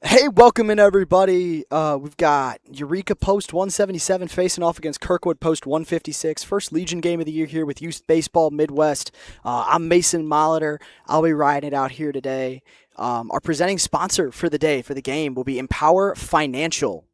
Hey, welcome in everybody. We've got Eureka Post 177 facing off against Kirkwood Post 156. First Legion game of the year here with Youth Baseball Midwest. I'm Mason Molitor. I'll be riding it out here today. Our presenting sponsor for the day, for the game, will be Empower Financial.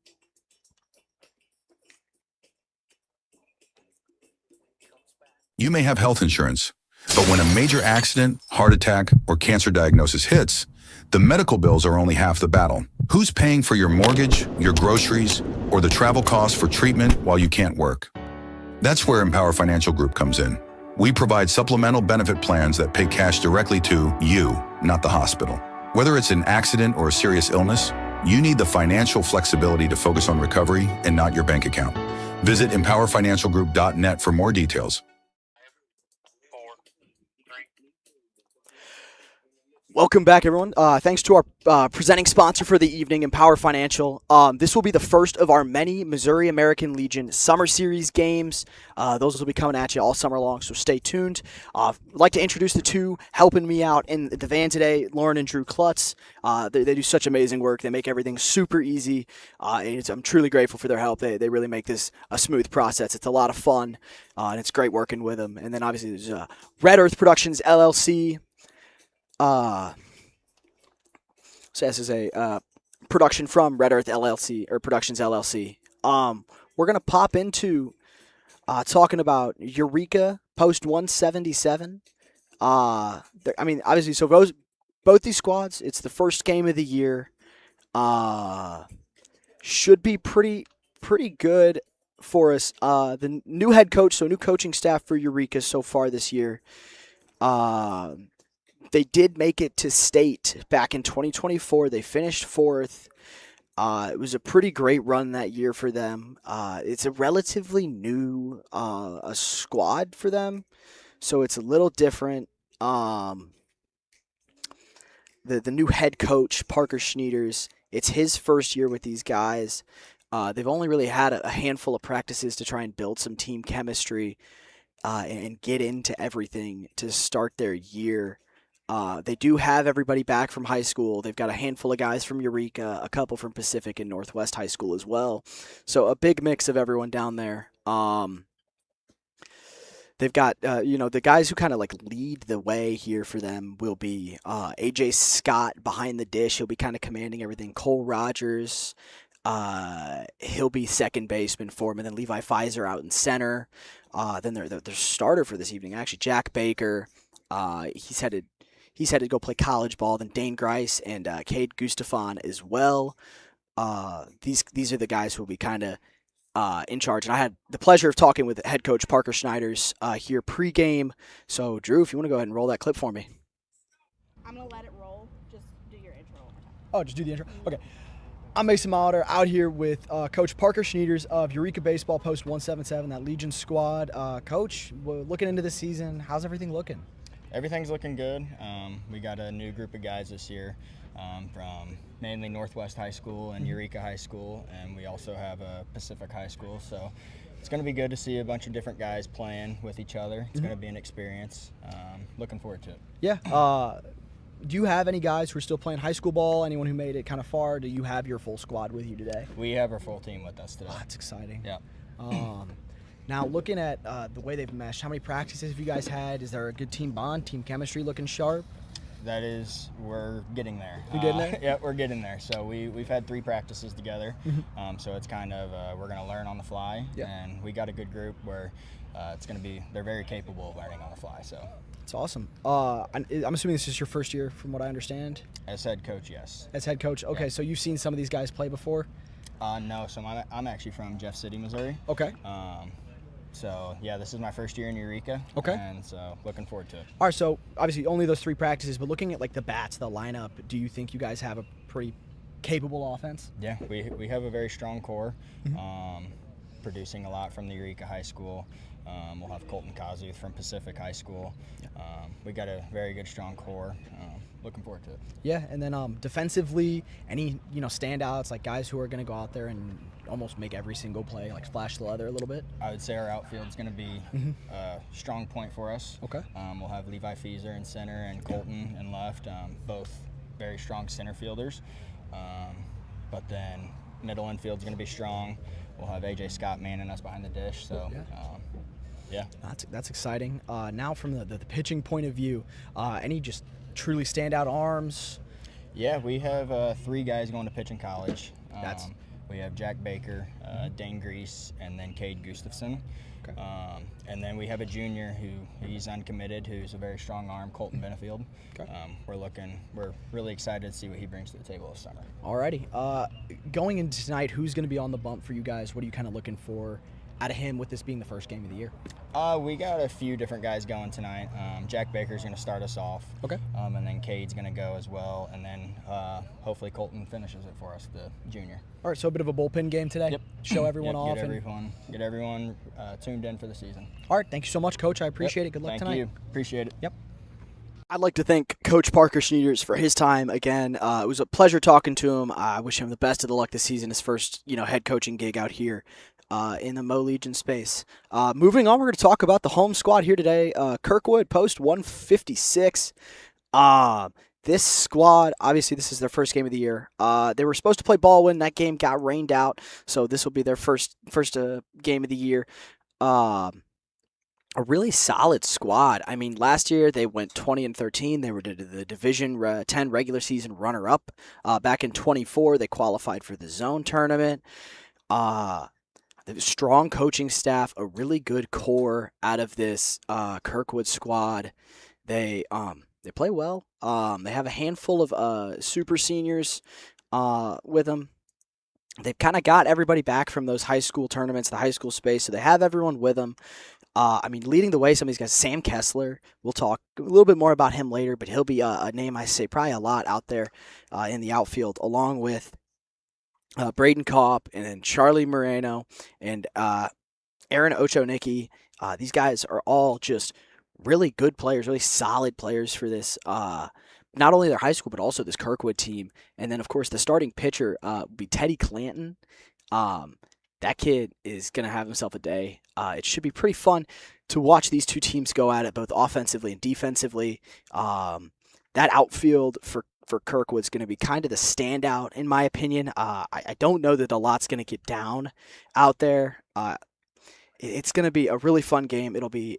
You may have health insurance, but when a major accident, heart attack, or cancer diagnosis hits, the medical bills are only half the battle. Who's paying for your mortgage, your groceries, or the travel costs for treatment while you can't work? That's where Empower Financial Group comes in. We provide supplemental benefit plans that pay cash directly to you, not the hospital. Whether it's an accident or a serious illness, you need the financial flexibility to focus on recovery and not your bank account. Visit empowerfinancialgroup.net for more details. Welcome back, everyone. Thanks to our presenting sponsor for the evening, Empower Financial. This will be the first of our many Missouri American Legion Summer Series games. Those will be coming at you all summer long, so stay tuned. I'd like to introduce the two helping me out in the van today, Lauren and Drew Klutz. They do such amazing work. They make everything super easy. I'm truly grateful for their help. They really make this a smooth process. It's a lot of fun, and it's great working with them. And then obviously there's Red Earth Productions, LLC. So this is a production from Red Earth LLC or Productions LLC. We're gonna pop into talking about Eureka Post 177. Obviously, so both these squads. It's the first game of the year. Should be pretty good for us. The new head coach, so new coaching staff for Eureka so far this year. They did make it to state back in 2024. They finished fourth. It was a pretty great run that year for them. It's a relatively new a squad for them, so it's a little different. The new head coach, Parker Schneiders, it's his first year with these guys. They've only really had a handful of practices to try and build some team chemistry and get into everything to start their year. They do have everybody back from high school. They've got a handful of guys from Eureka, a couple from Pacific and Northwest High School as well. So a big mix of everyone down there. They've got, the guys who kind of like lead the way here for them will be AJ Scott behind the dish. He'll be kind of commanding everything. Cole Rogers, he'll be second baseman for him. And then Levi Pfizer out in center. Then their starter for this evening, actually, Jack Baker. He's headed to go play college ball. Then Dane Grice and Cade Gustafon as well. These are the guys who will be kind of in charge. And I had the pleasure of talking with head coach Parker Schneiders here pregame. So, Drew, if you want to go ahead and roll that clip for me. I'm going to let it roll. Just do your intro one more time. Oh, just do the intro? Okay. I'm Mason Molitor out here with Coach Parker Schneiders of Eureka Baseball Post 177, that Legion squad. Coach, looking into this season, how's everything looking? Everything's looking good. We got a new group of guys this year from mainly Northwest High School and Eureka High School, and we also have a Pacific High School. So it's going to be good to see a bunch of different guys playing with each other. It's going to be an experience. Looking forward to it. Yeah. Do you have any guys who are still playing high school ball? Anyone who made it kind of far? Do you have your full squad with you today? We have our full team with us today. Oh, that's exciting. Yeah. Now, looking at the way they've meshed, how many practices have you guys had? Is there a good team bond, team chemistry looking sharp? We're getting there. You're getting there? Yeah, we're getting there. So we've had 3 practices together. So it's kind of, we're going to learn on the fly. Yep. And we got a good group where they're very capable of learning on the fly. So it's awesome. I'm assuming this is your first year from what I understand? as head coach, yes. As head coach? Okay, Yeah. so you've seen some of these guys play before? No, so I'm actually from Jeff City, Missouri. Okay. So, yeah, this is my first year in Eureka. Okay. And so looking forward to it. All right, so obviously only those 3 practices, but looking at like the bats, the lineup, do you think you guys have a pretty capable offense? Yeah, we have a very strong core, producing a lot from the Eureka High School. We'll have Colton Kazuth from Pacific High School. We got a very good, strong core. Looking forward to it. Yeah, and then defensively, any standouts, like guys who are going to go out there and almost make every single play, like splash the leather a little bit? I would say our outfield's going to be a strong point for us. Okay. We'll have Levi Fieser in center and Colton in left, both very strong center fielders. But then middle infield's going to be strong. We'll have A.J. Scott manning us behind the dish. So, yeah. That's exciting. Now from the pitching point of view, any just truly standout arms? Yeah, we have 3 guys going to pitch in college. That's We have Jack Baker, Dane Grease, and then Cade Gustafson. Okay. And then we have a junior he's uncommitted, who's a very strong arm, Colton Benefield. Okay. We're really excited to see what he brings to the table this summer. Alrighty. Going into tonight, who's going to be on the bump for you guys? What are you kind of looking for out of him with this being the first game of the year? We got a few different guys going tonight. Jack Baker's going to start us off. Okay. And then Cade's going to go as well. And then hopefully Colton finishes it for us, the junior. All right, so a bit of a bullpen game today. Yep. Show everyone Yep, off. Get everyone tuned in for the season. All right, thank you so much, Coach. I appreciate it. Good luck tonight. Thank you. Appreciate it. Yep. I'd like to thank Coach Parker Schneiders for his time again. It was a pleasure talking to him. I wish him the best of the luck this season, his first head coaching gig out here in the Mo Legion space. Moving on, we're going to talk about the home squad here today. Kirkwood Post 156. This squad, obviously, this is their first game of the year. They were supposed to play Baldwin. That game got rained out, so this will be their first game of the year. A really solid squad. I mean, last year they went 20-13. They were the Division 10 regular season runner-up. Back in 24, they qualified for the zone tournament. The strong coaching staff, a really good core out of this Kirkwood squad. They play well. They have a handful of super seniors with them. They've kind of got everybody back from those high school tournaments, the high school space, so they have everyone with them. I mean, leading the way, some of these guys, Sam Kessler, we'll talk a little bit more about him later, but he'll be a name I say probably a lot out there in the outfield, along with Braden Kopp and then Charlie Moreno and Aaron Ochonicki. These guys are all just really good players, really solid players for this, not only their high school, but also this Kirkwood team. And then, of course, the starting pitcher will be Teddy Clanton. That kid is going to have himself a day. It should be pretty fun to watch these two teams go at it, both offensively and defensively. That outfield for Kirkwood's going to be kind of the standout, in my opinion. I don't know that a lot's going to get down out there. It's going to be a really fun game. It'll be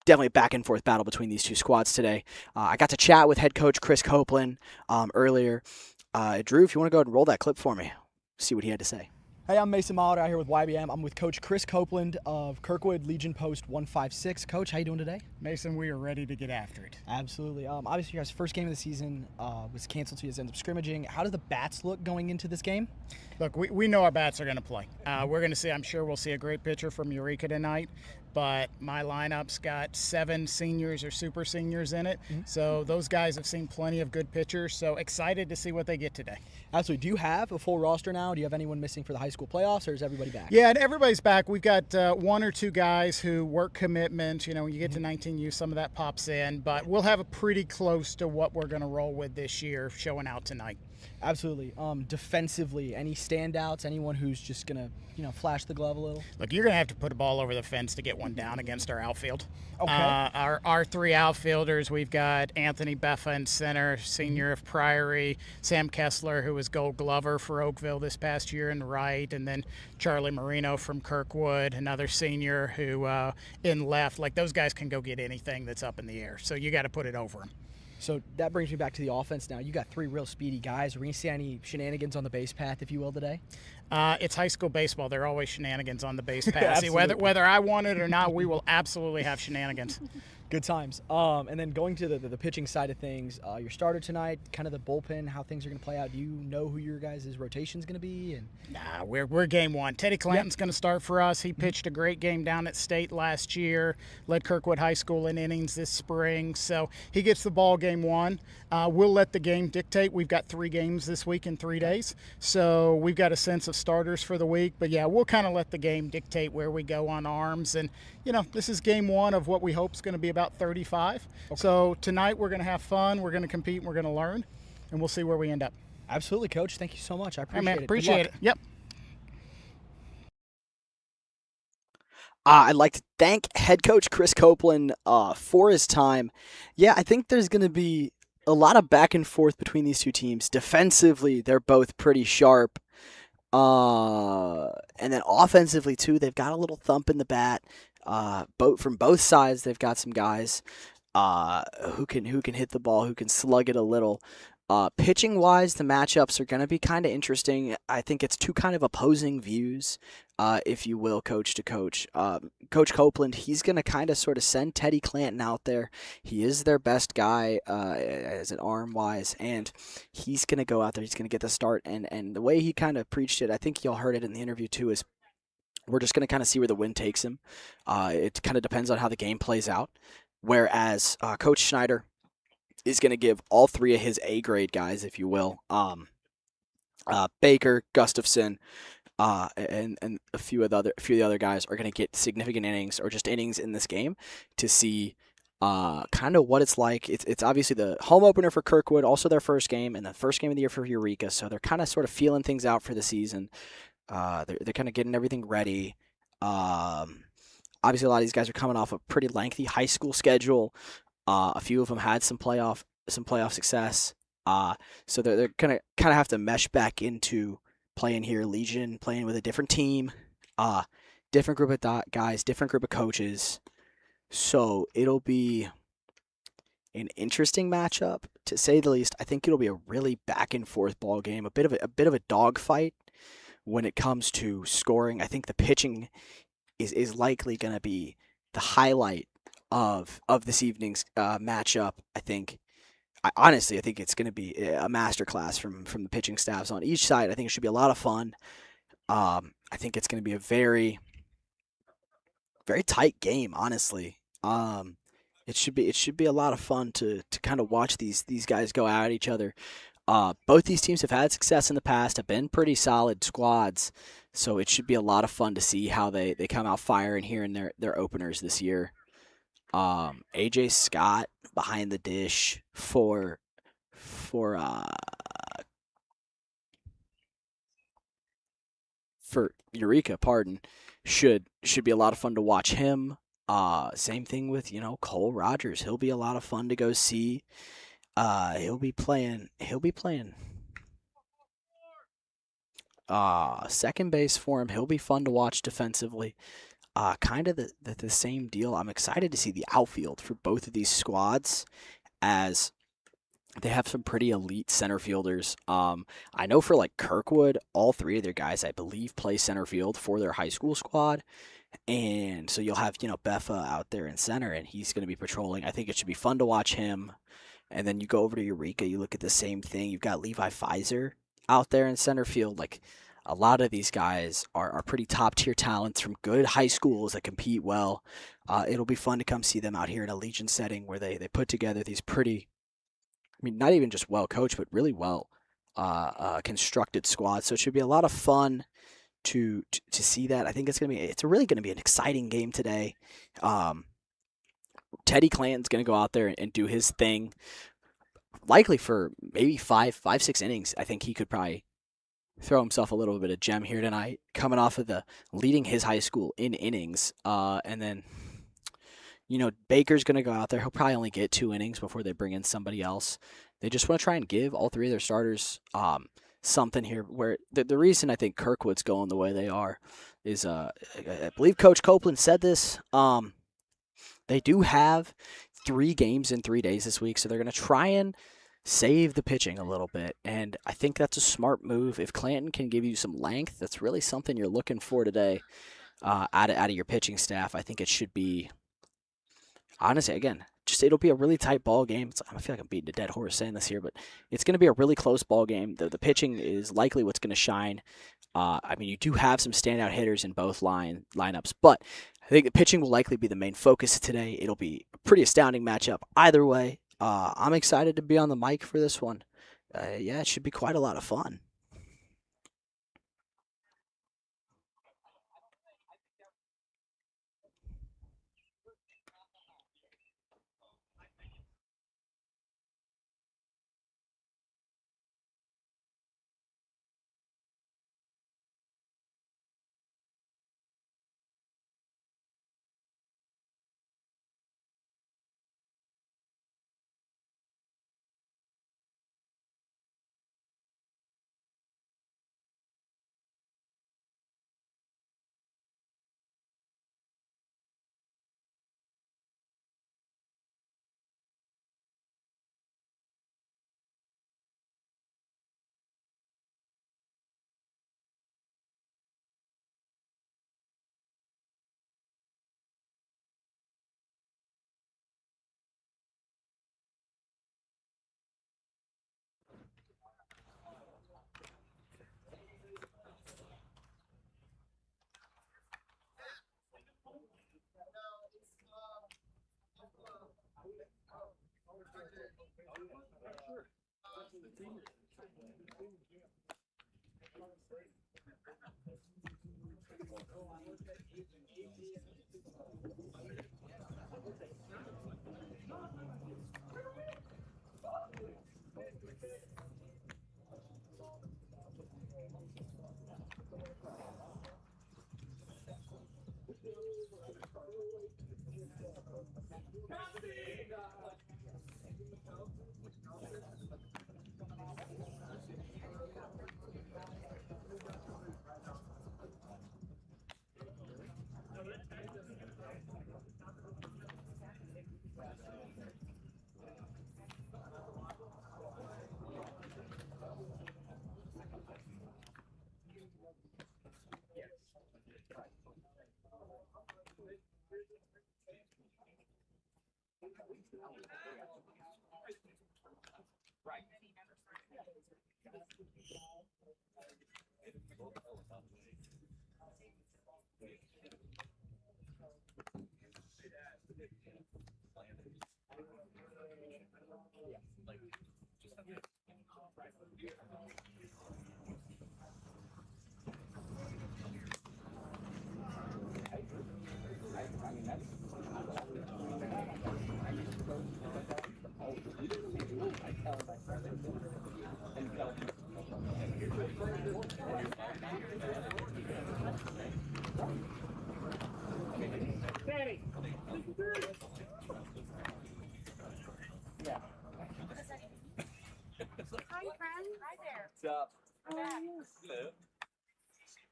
definitely a back and forth battle between these two squads today. I got to chat with head coach Chris Copeland earlier. Drew, if you want to go ahead and roll that clip for me, see what he had to say. Hey, I'm Mason Molitor out here with Y.B.M. I'm with Coach Chris Copeland of Kirkwood Legion Post 156. Coach, how you doing today? Mason, we are ready to get after it. Absolutely. Obviously, your guys' first game of the season was canceled, so you guys ended up scrimmaging. How do the bats look going into this game? Look, we know our bats are going to play. We're going to see, I'm sure we'll see a great pitcher from Eureka tonight, but my lineup's got 7 seniors or super seniors in it, so those guys have seen plenty of good pitchers, so excited to see what they get today. Absolutely. Do you have a full roster now? Do you have anyone missing for the high school playoffs, or is everybody back? Yeah, and everybody's back. We've got 1 or 2 guys who work commitments. When you get to 19U, some of that pops in, but we'll have a pretty close to what we're going to roll with this year showing out tonight. Absolutely. Defensively, any standouts? Anyone who's just going to, flash the glove a little? Look, you're going to have to put a ball over the fence to get one down against our outfield. Okay. Our 3 outfielders, we've got Anthony Beffa in center, senior of Priory, Sam Kessler, who was Gold Glover for Oakville this past year in right, and then Charlie Marino from Kirkwood, another senior who in left. Like, those guys can go get anything that's up in the air, so you got to put it over them. So that brings me back to the offense now. You got 3 real speedy guys. Are we going to see any shenanigans on the base path, if you will, today? It's high school baseball. There are always shenanigans on the base path. See, whether I want it or not, we will absolutely have shenanigans. Good times. And then going to the pitching side of things, your starter tonight, kind of the bullpen, how things are going to play out. Do you know who your guys' rotation is going to be? Nah, we're game one. Teddy Clanton's going to start for us. He pitched a great game down at State last year, led Kirkwood High School in innings this spring, so he gets the ball game one. We'll let the game dictate. We've got 3 games this week in 3 days, so we've got a sense of starters for the week. But yeah, we'll kind of let the game dictate where we go on arms. And this is game 1 of what we hope is going to be about 35. Okay. So tonight we're going to have fun. We're going to compete. And we're going to learn, and we'll see where we end up. Absolutely, Coach. Thank you so much. I appreciate it. Appreciate it. Yep. I'd like to thank head coach Chris Copeland for his time. Yeah, I think there's going to be a lot of back and forth between these two teams. Defensively, they're both pretty sharp. And then offensively too, they've got a little thump in the bat. Both from both sides, they've got some guys who can hit the ball, who can slug it a little. Pitching wise, the matchups are going to be kind of interesting. I think it's two kind of opposing views, if you will, coach to coach. Coach Copeland, he's going to kind of sort of send Teddy Clanton out there. He is their best guy as an arm wise, and he's going to go out there. He's going to get the start. And the way he kind of preached it, I think y'all heard it in the interview too, is we're just going to kind of see where the wind takes him. It kind of depends on how the game plays out. Whereas Coach Schneider is going to give all three of his A-grade guys, if you will, Baker, Gustafson, and a few of the other guys are going to get significant innings or just innings in this game to see kind of what it's like. It's obviously the home opener for Kirkwood, also their first game, and the first game of the year for Eureka. So they're kind of sort of feeling things out for the season. They're kind of getting everything ready. Obviously, a lot of these guys are coming off a pretty lengthy high school schedule. A few of them had some playoff success. So they're gonna kind of have to mesh back into playing here, Legion, playing with a different team, different group of guys, different group of coaches. So it'll be an interesting matchup to say the least. I think it'll be a really back and forth ball game, a bit of a dogfight when it comes to scoring. I think the pitching is likely going to be the highlight of this evening's matchup. Honestly, I think it's going to be a masterclass from the pitching staffs on each side. I think it should be a lot of fun. I think it's going to be a very, very tight game. Honestly, it should be a lot of fun to kind of watch these guys go at each other. Both these teams have had success in the past, have been pretty solid squads, so it should be a lot of fun to see how they come out firing here in their openers this year. AJ Scott behind the dish for Eureka, pardon, should be a lot of fun to watch him. Same thing with Cole Rogers. He'll be a lot of fun to go see. He'll be playing second base for him. He'll be fun to watch defensively. Kind of the same deal. I'm excited to see the outfield for both of these squads, as they have some pretty elite center fielders. I know for like Kirkwood, all three of their guys, I believe, play center field for their high school squad. And so you'll have, Beffa out there in center, and he's going to be patrolling. I think it should be fun to watch him. And then you go over to Eureka, you look at the same thing. You've got Levi Pfizer out there in center field. Like, a lot of these guys are pretty top-tier talents from good high schools that compete well. It'll be fun to come see them out here in a Legion setting where they put together these pretty, not even just well coached, but really well constructed squads. So it should be a lot of fun to see that. I think it's really going to be an exciting game today. Teddy Clanton's going to go out there and do his thing, likely for maybe 5-6 innings. I think he could probably throw himself a little bit of gem here tonight, coming off of the leading his high school in innings. And then, Baker's going to go out there. He'll probably only get 2 innings before they bring in somebody else. They just want to try and give all three of their starters something here. Where the reason I think Kirkwood's going the way they are is, I believe Coach Copeland said this, they do have 3 games in 3 days this week, so they're going to try and save the pitching a little bit, and I think that's a smart move. If Clanton can give you some length, that's really something you're looking for today out of your pitching staff. I think it should be, honestly, again, it'll be a really tight ball game. I feel like I'm beating a dead horse saying this here, but it's going to be a really close ball game. The pitching is likely what's going to shine. You do have some standout hitters in both lineups, but I think the pitching will likely be the main focus today. It'll be a pretty astounding matchup either way. I'm excited to be on the mic for this one. It should be quite a lot of fun. Hi, friend. Hi there. What's up? Hello.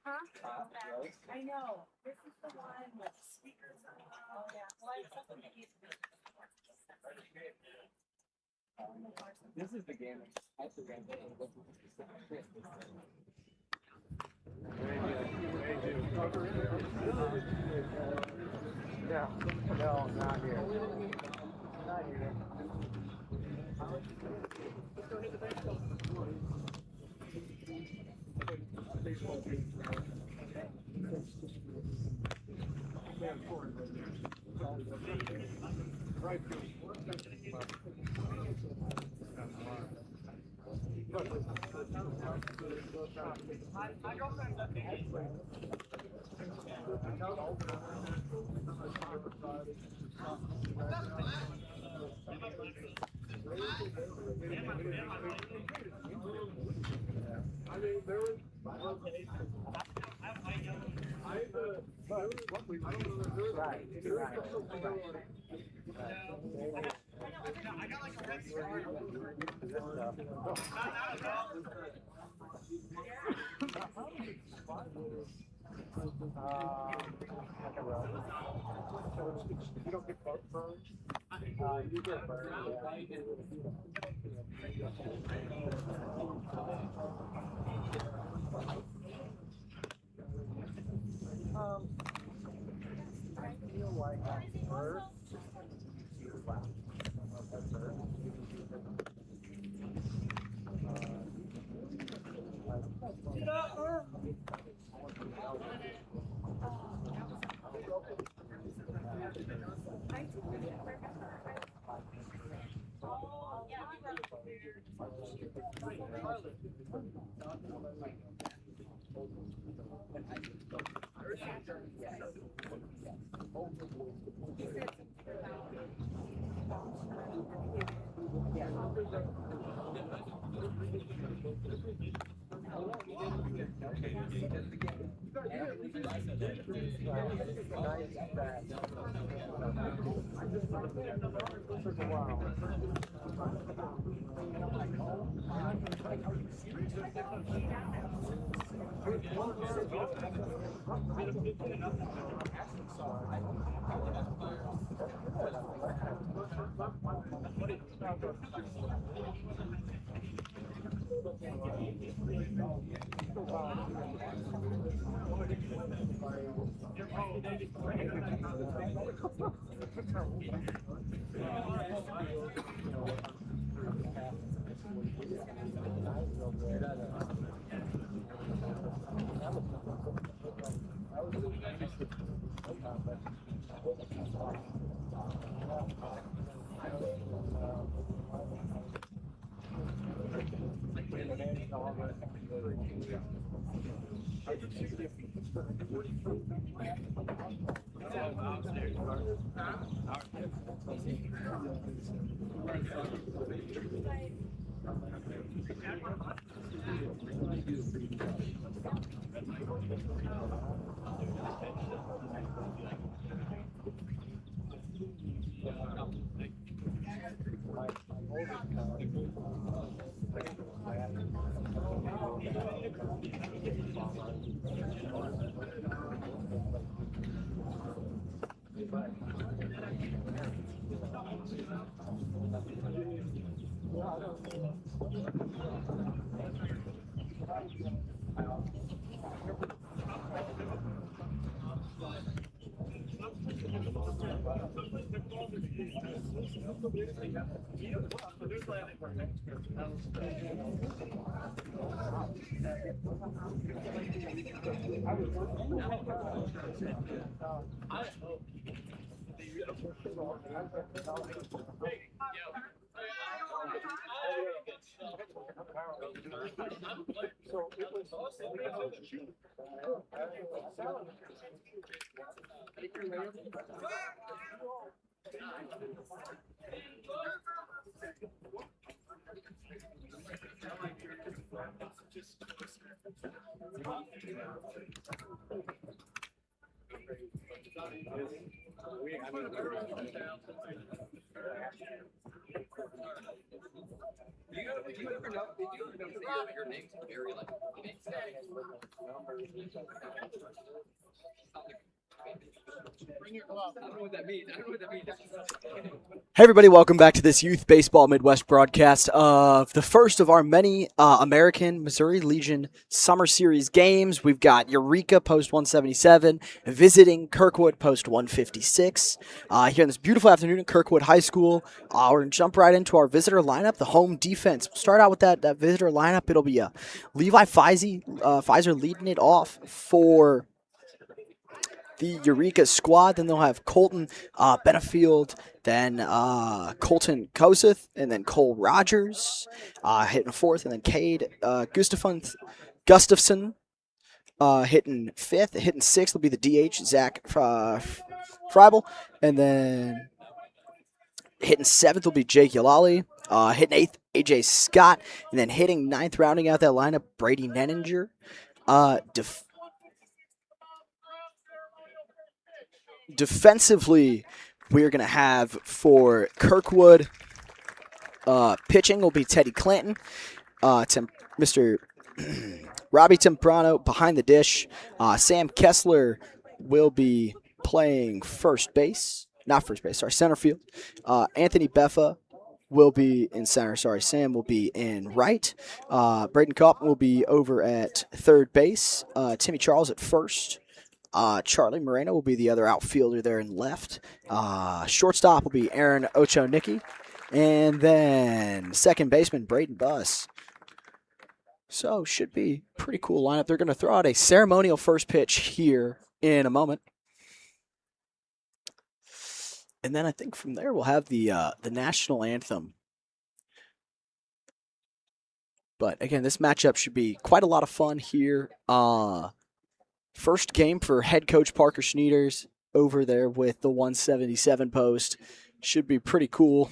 Huh? Rose? I know. This is the one with speakers on. Oh, yeah. Well, it's something that needs to be. This is the game. That's the game. Yeah. No, not here. Not here. You don't get both birds? You get birds. I feel like at first, get up, Earth! Hey everybody, welcome back to this Youth Baseball Midwest broadcast of the first of our many American Missouri Legion Summer Series games. We've got Eureka Post 177 visiting Kirkwood Post 156 here in this beautiful afternoon at Kirkwood High School. We're going to jump right into our visitor lineup, the home defense. We'll start out with that visitor lineup. It'll be Levi Pfizer leading it off for the Eureka squad. Then they'll have Colton Benefield, then Colton Koseth, and then Cole Rogers hitting fourth, and then Cade Gustafson hitting fifth. Hitting sixth will be the DH, Zach Freibel, and then hitting seventh will be Jake Yalali. Hitting eighth, AJ Scott, and then hitting ninth, rounding out that lineup, Brady Nenninger. Defensively, we're going to have for Kirkwood, pitching will be Teddy Clanton, Mr. Robbie Temprano behind the dish. Sam Kessler will be playing center field. Anthony Beffa will be in center. Sam will be in right. Braden Kaufman will be over at third base. Timmy Charles at first. Charlie Moreno will be the other outfielder there in left. Shortstop will be Aaron Ochonicki. And then second baseman, Braden Buss. So should be pretty cool lineup. They're going to throw out a ceremonial first pitch here in a moment. And then I think from there we'll have the national anthem. But again, this matchup should be quite a lot of fun here. First game for head coach Parker Schneiders over there with the 177 post. Should be pretty cool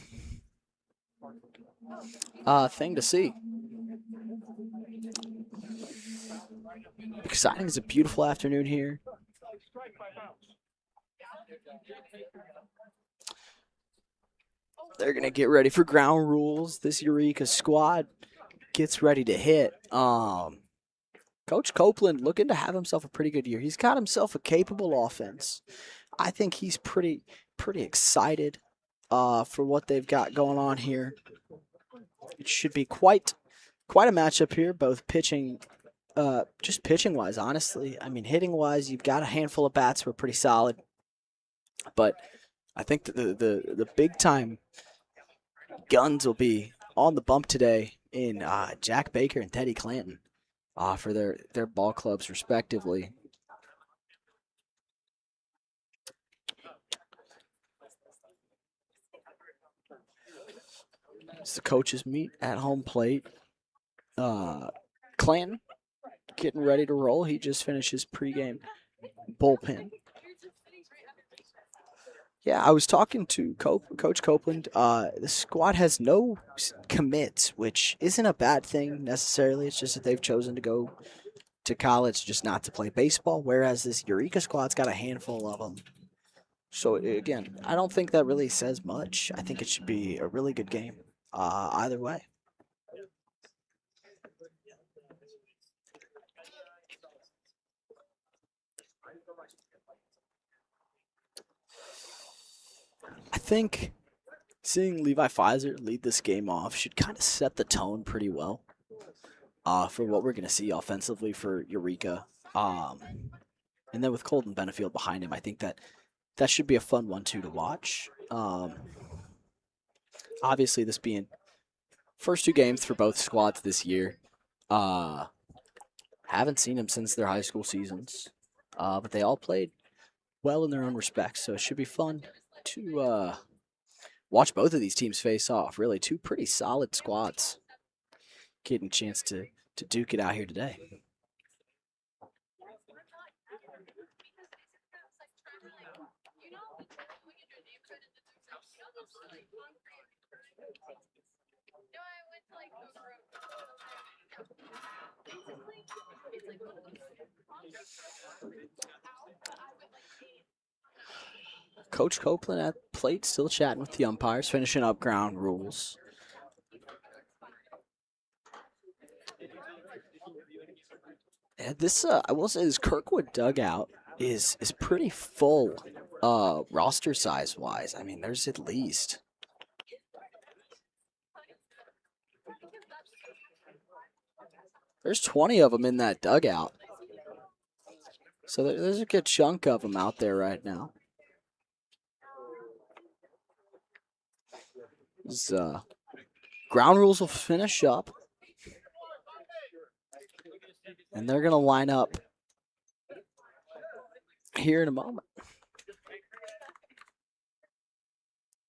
thing to see. Exciting. It's a beautiful afternoon here. They're going to get ready for ground rules. This Eureka squad gets ready to hit. Coach Copeland looking to have himself a pretty good year. He's got himself a capable offense. I think he's pretty excited for what they've got going on here. It should be quite a matchup here, both pitching, just pitching wise. Honestly, I mean hitting wise, you've got a handful of bats who are pretty solid, but I think the big time guns will be on the bump today in Jack Baker and Teddy Clanton. For their ball clubs respectively. It's the coaches meet at home plate. Clanton getting ready to roll. He just finished his pregame bullpen. Yeah, I was talking to Coach Copeland. The squad has no commits, which isn't a bad thing necessarily. It's just that they've chosen to go to college just not to play baseball, whereas this Eureka squad's got a handful of them. So, again, I don't think that really says much. I think it should be a really good game either way. I think seeing Levi Pfizer lead this game off should kind of set the tone pretty well for what we're going to see offensively for Eureka. And then with Colton Benefield behind him, I think that should be a fun one, too, to watch. Obviously, this being first two games for both squads this year. Haven't seen them since their high school seasons, but they all played well in their own respects, so it should be fun to watch both of these teams face off. Really, two pretty solid squads getting a chance to duke it out here today. Coach Copeland at plate, still chatting with the umpires, finishing up ground rules. And this, I will say, this Kirkwood dugout is pretty full, roster size wise. I mean, there's at least there's 20 of them in that dugout. So there's a good chunk of them out there right now. This, ground rules will finish up. And they're going to line up here in a moment.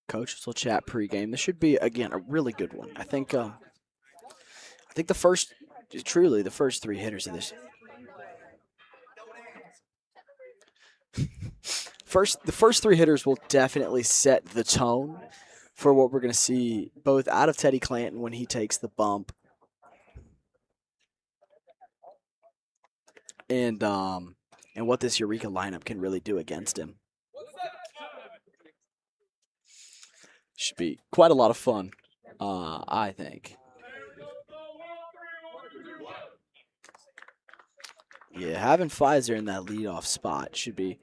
Coaches will chat pregame. This should be, again, a really good one. I think the first three hitters of this. The first three hitters will definitely set the tone for what we're going to see both out of Teddy Clanton when he takes the bump and what this Eureka lineup can really do against him. Should be quite a lot of fun, I think. Yeah, having Pfizer in that leadoff spot should be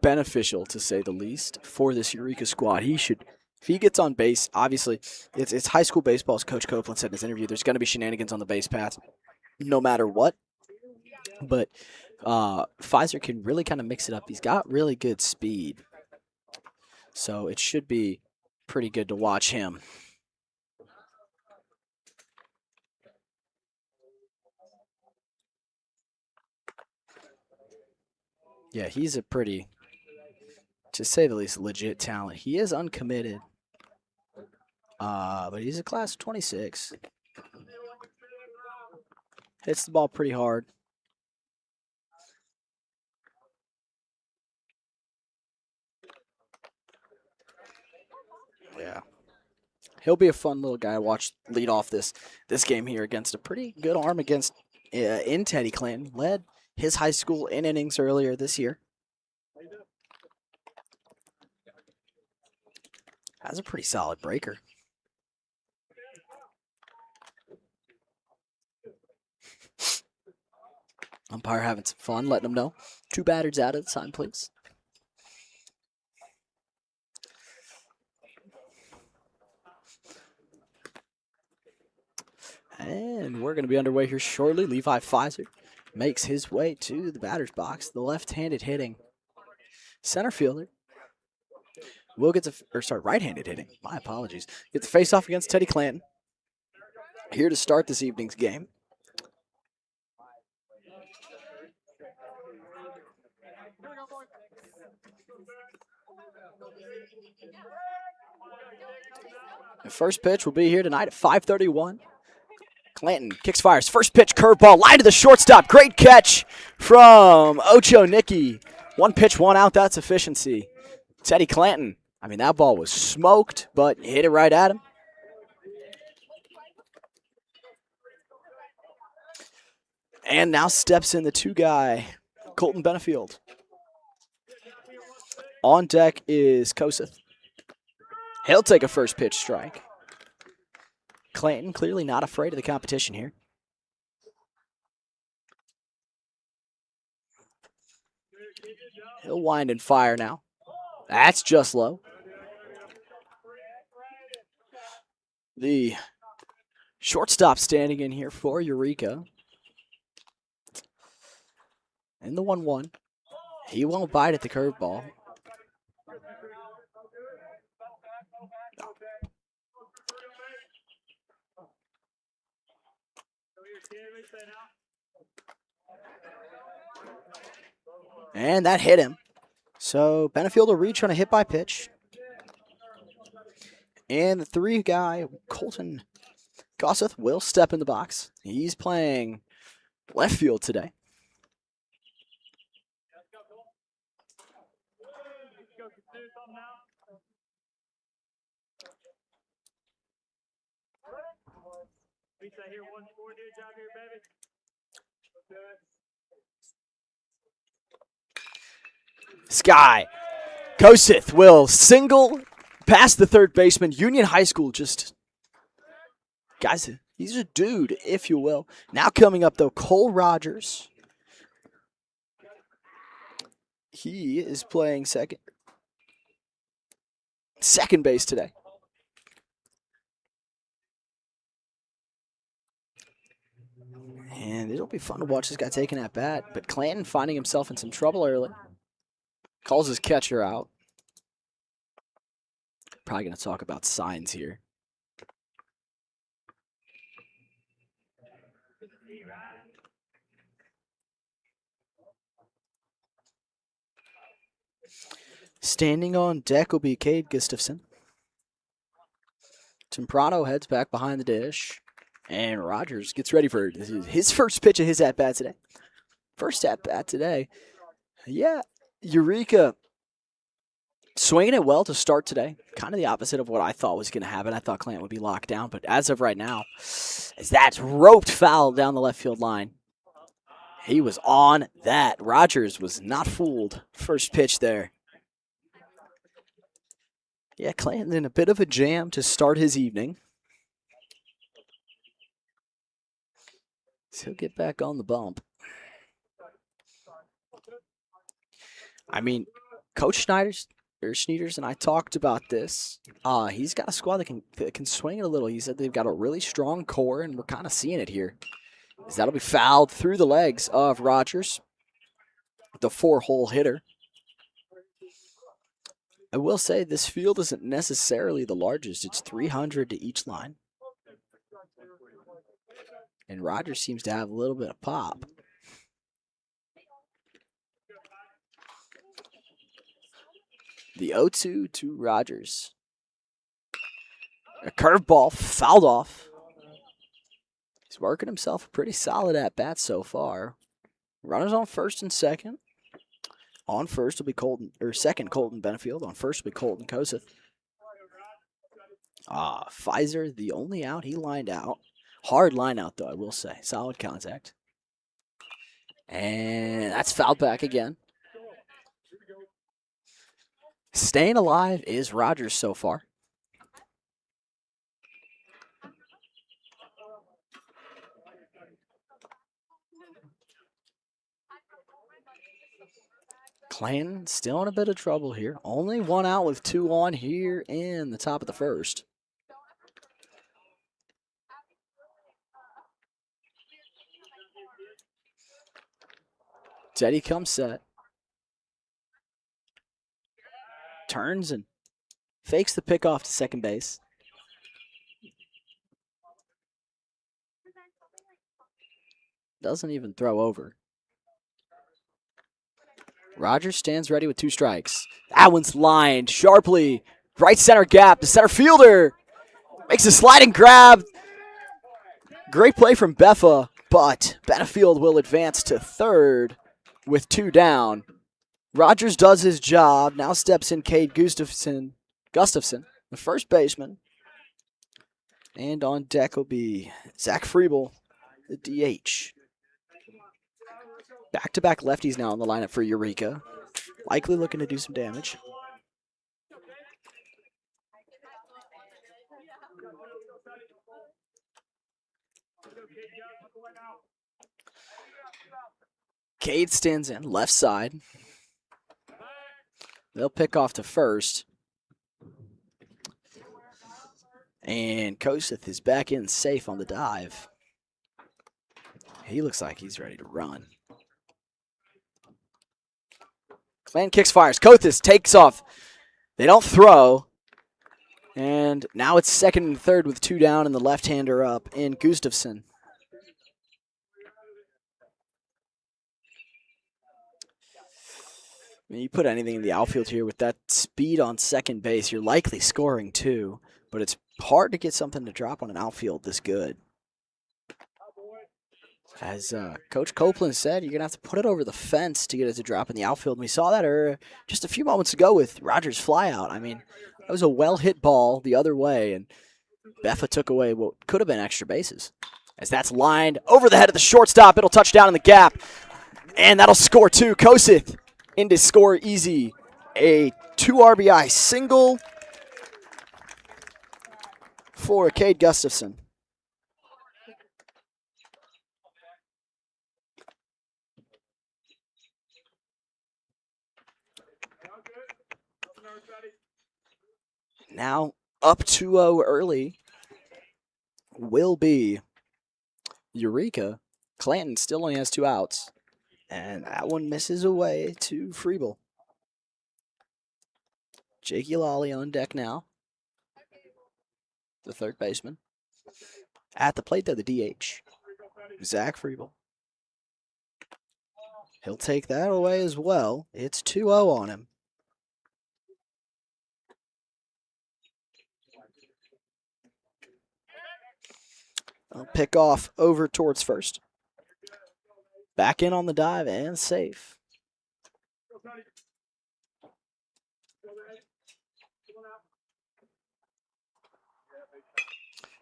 beneficial, to say the least, for this Eureka squad. He should, if he gets on base, obviously, it's high school baseball, as Coach Copeland said in his interview. There's going to be shenanigans on the base path no matter what. But Pfizer can really kind of mix it up. He's got really good speed. So it should be pretty good to watch him. Yeah, he's a pretty, to say the least, legit talent. He is uncommitted, but he's a class of 26. Hits the ball pretty hard. Yeah. He'll be a fun little guy to watch lead off this game here against a pretty good arm against in Teddy Clanton. Led his high school in innings earlier this year. Has a pretty solid breaker. Umpire having some fun, letting them know. 2 batters out at the time, please. And we're going to be underway here shortly. Levi Pfizer makes his way to the batter's box. The left-handed hitting center fielder will get to, right-handed hitting. My apologies. Get the face-off against Teddy Clanton. Here to start this evening's game. The first pitch will be here tonight at 5:31. Clanton kicks, fires. First pitch, curveball, line to the shortstop. Great catch from Ocho Nicky. 1 pitch, 1 out. That's efficiency. Teddy Clanton. I mean, that ball was smoked, but hit it right at him. And now steps in the 2-guy, Colton Benefield. On deck is Koseth. He'll take a first pitch strike. Clanton clearly not afraid of the competition here. He'll wind and fire now. That's just low. The shortstop standing in here for Eureka. And the 1-1. He won't bite at the curveball. And that hit him. So Benefield will reach on a hit by pitch. And the 3-guy, Colton Gosseth, will step in the box. He's playing left field today. Sky. Koseth will single past the third baseman. Union High School just... Guys, he's a dude, if you will. Now coming up, though, Cole Rogers. He is playing second base today. And it'll be fun to watch this guy taking that bat. But Clanton finding himself in some trouble early. Calls his catcher out. Probably going to talk about signs here. Standing on deck will be Cade Gustafson. Temprano heads back behind the dish. And Rogers gets ready for his first pitch of his at-bat today. First at-bat today. Yeah, Eureka swinging it well to start today. Kind of the opposite of what I thought was going to happen. I thought Clanton would be locked down. But as of right now, as that's roped foul down the left field line. He was on that. Rogers was not fooled. First pitch there. Yeah, Clanton in a bit of a jam to start his evening. So he'll get back on the bump. I mean, Coach Schneiders and I talked about this. He's got a squad that can swing it a little. He said they've got a really strong core, and we're kind of seeing it here. As that'll be fouled through the legs of Rogers, the 4-hole hitter. I will say this field isn't necessarily the largest. It's 300 to each line. And Rogers seems to have a little bit of pop. The 0-2 to Rogers. A curveball fouled off. He's working himself a pretty solid at-bat so far. Runners on first and second. On first will be Colton, or second Colton Benefield. On first will be Colton Koseth. Pfizer, the only out, he lined out. Hard line out, though, I will say. Solid contact. And that's fouled back again. Staying alive is Rogers so far. Clanton still in a bit of trouble here. Only 1 out with 2 on here in the top of the first. Teddy comes set. Turns and fakes the pickoff to second base. Doesn't even throw over. Rogers stands ready with 2 strikes. That one's lined sharply. Right center gap. The center fielder makes a sliding grab. Great play from Beffa, but Benefield will advance to third with 2 down. Rogers does his job. Now steps in Cade Gustafson, the first baseman. And on deck will be Zach Friebel, the DH. Back-to-back lefties now on the lineup for Eureka. Likely looking to do some damage. Cade stands in, left side. They'll pick off to first. And Koseth is back in safe on the dive. He looks like he's ready to run. Clan kicks, fires. Koseth takes off. They don't throw. And now it's second and third with 2 down and the left-hander up in Gustafson. I mean, you put anything in the outfield here with that speed on second base, you're likely scoring 2, but it's hard to get something to drop on an outfield this good. As Coach Copeland said, you're going to have to put it over the fence to get it to drop in the outfield. And we saw that just a few moments ago with Rogers' flyout. I mean, that was a well-hit ball the other way, and Beffa took away what could have been extra bases. As that's lined over the head of the shortstop, it'll touch down in the gap, and that'll score 2. Koseth into score easy. A 2 RBI single for Cade Gustafson. Now up 2-0 early will be Eureka. Clanton still only has 2 outs. And that one misses away to Friebel. Jakey Lawley on deck now. The third baseman. At the plate, though, the DH. Zach Friebel. He'll take that away as well. It's 2-0 on him. I'll pick off over towards first. Back in on the dive and safe.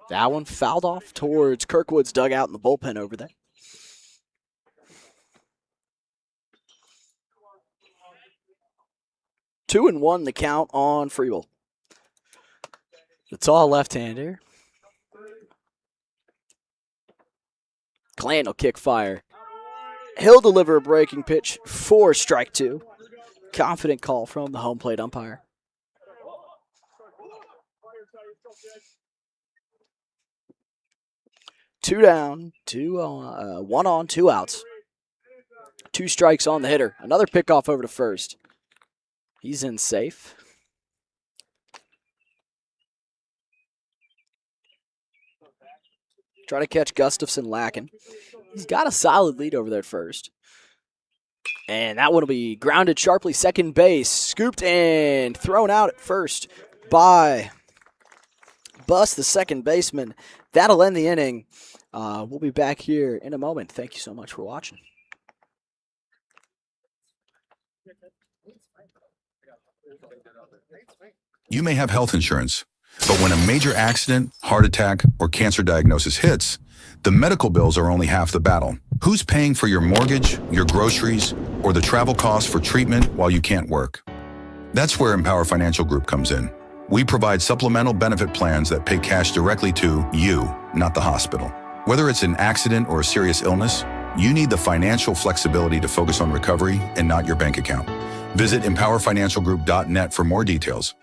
That one fouled off towards Kirkwood's dugout in the bullpen over there. Two and one the count on Friebel. The tall left-hander. Clan will kick fire. He'll deliver a breaking pitch for strike 2. Confident call from the home plate umpire. Two down, 1 on, 2 outs. 2 strikes on the hitter. Another pickoff over to first. He's in safe. Try to catch Gustafson lacking. He's got a solid lead over there at first. And that one will be grounded sharply. Second base. Scooped and thrown out at first by Bus, the second baseman. That'll end the inning. We'll be back here in a moment. Thank you so much for watching. You may have health insurance, but when a major accident, heart attack, or cancer diagnosis hits, the medical bills are only half the battle. Who's paying for your mortgage, your groceries, or the travel costs for treatment while you can't work? That's where Empower Financial Group comes in. We provide supplemental benefit plans that pay cash directly to you, not the hospital. Whether it's an accident or a serious illness, you need the financial flexibility to focus on recovery and not your bank account. Visit empowerfinancialgroup.net for more details.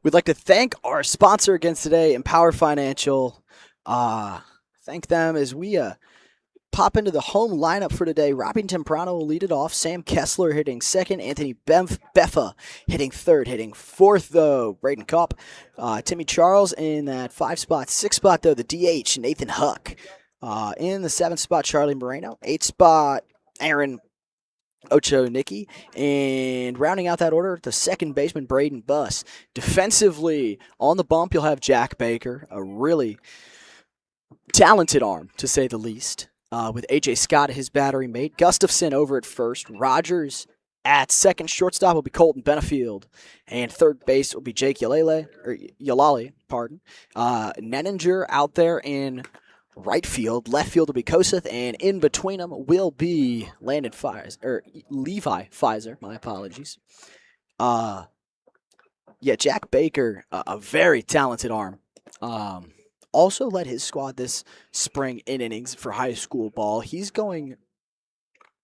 We'd like to thank our sponsor again today, Empower Financial. Thank them as we pop into the home lineup for today. Robin Temprano will lead it off. Sam Kessler hitting second. Anthony Beffa hitting third. Hitting fourth, though, Braden Kopp. Timmy Charles in that 5 spot. 6 spot, though, the DH, Nathan Huck. In the 7th spot, Charlie Moreno. 8th spot, Aaron Ocho Nicky. And rounding out that order, the second baseman, Braden Buss. Defensively, on the bump, you'll have Jack Baker, a really talented arm, to say the least, with A.J. Scott, his battery mate. Gustafson over at first. Rogers at second. Shortstop will be Colton Benefield. And third base will be Jake Yalali, pardon. Nenninger out there in right field. Left field will be Koseth, and in between them will be Levi Pfizer. My apologies. Jack Baker, a very talented arm. Also led his squad this spring in innings for high school ball. He's going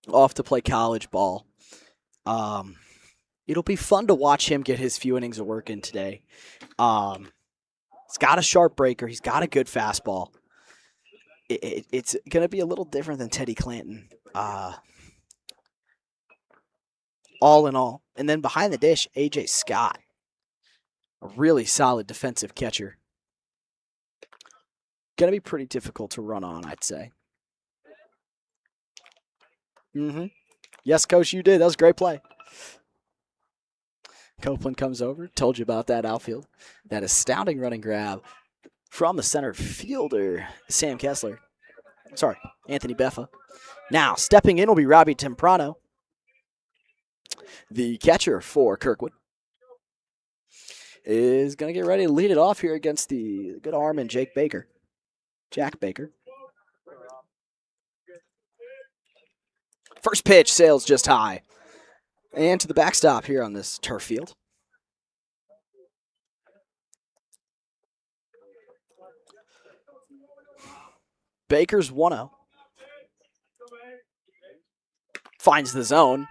off to play college ball. It'll be fun to watch him get his few innings of work in today. He's got a sharp breaker. He's got a good fastball. It's going to be a little different than Teddy Clanton. All in all. And then behind the dish, A.J. Scott. A really solid defensive catcher. Going to be pretty difficult to run on, I'd say. Yes, Coach, you did. That was a great play. Copeland comes over. Told you about that outfield. That astounding running grab from the center fielder, Sam Kessler. Sorry, Anthony Beffa. Now, stepping in will be Robbie Temprano, the catcher for Kirkwood. Is going to get ready to lead it off here against the good arm and Jack Baker. First pitch sails just high. And to the backstop here on this turf field. Baker's 1-0. Finds the zone.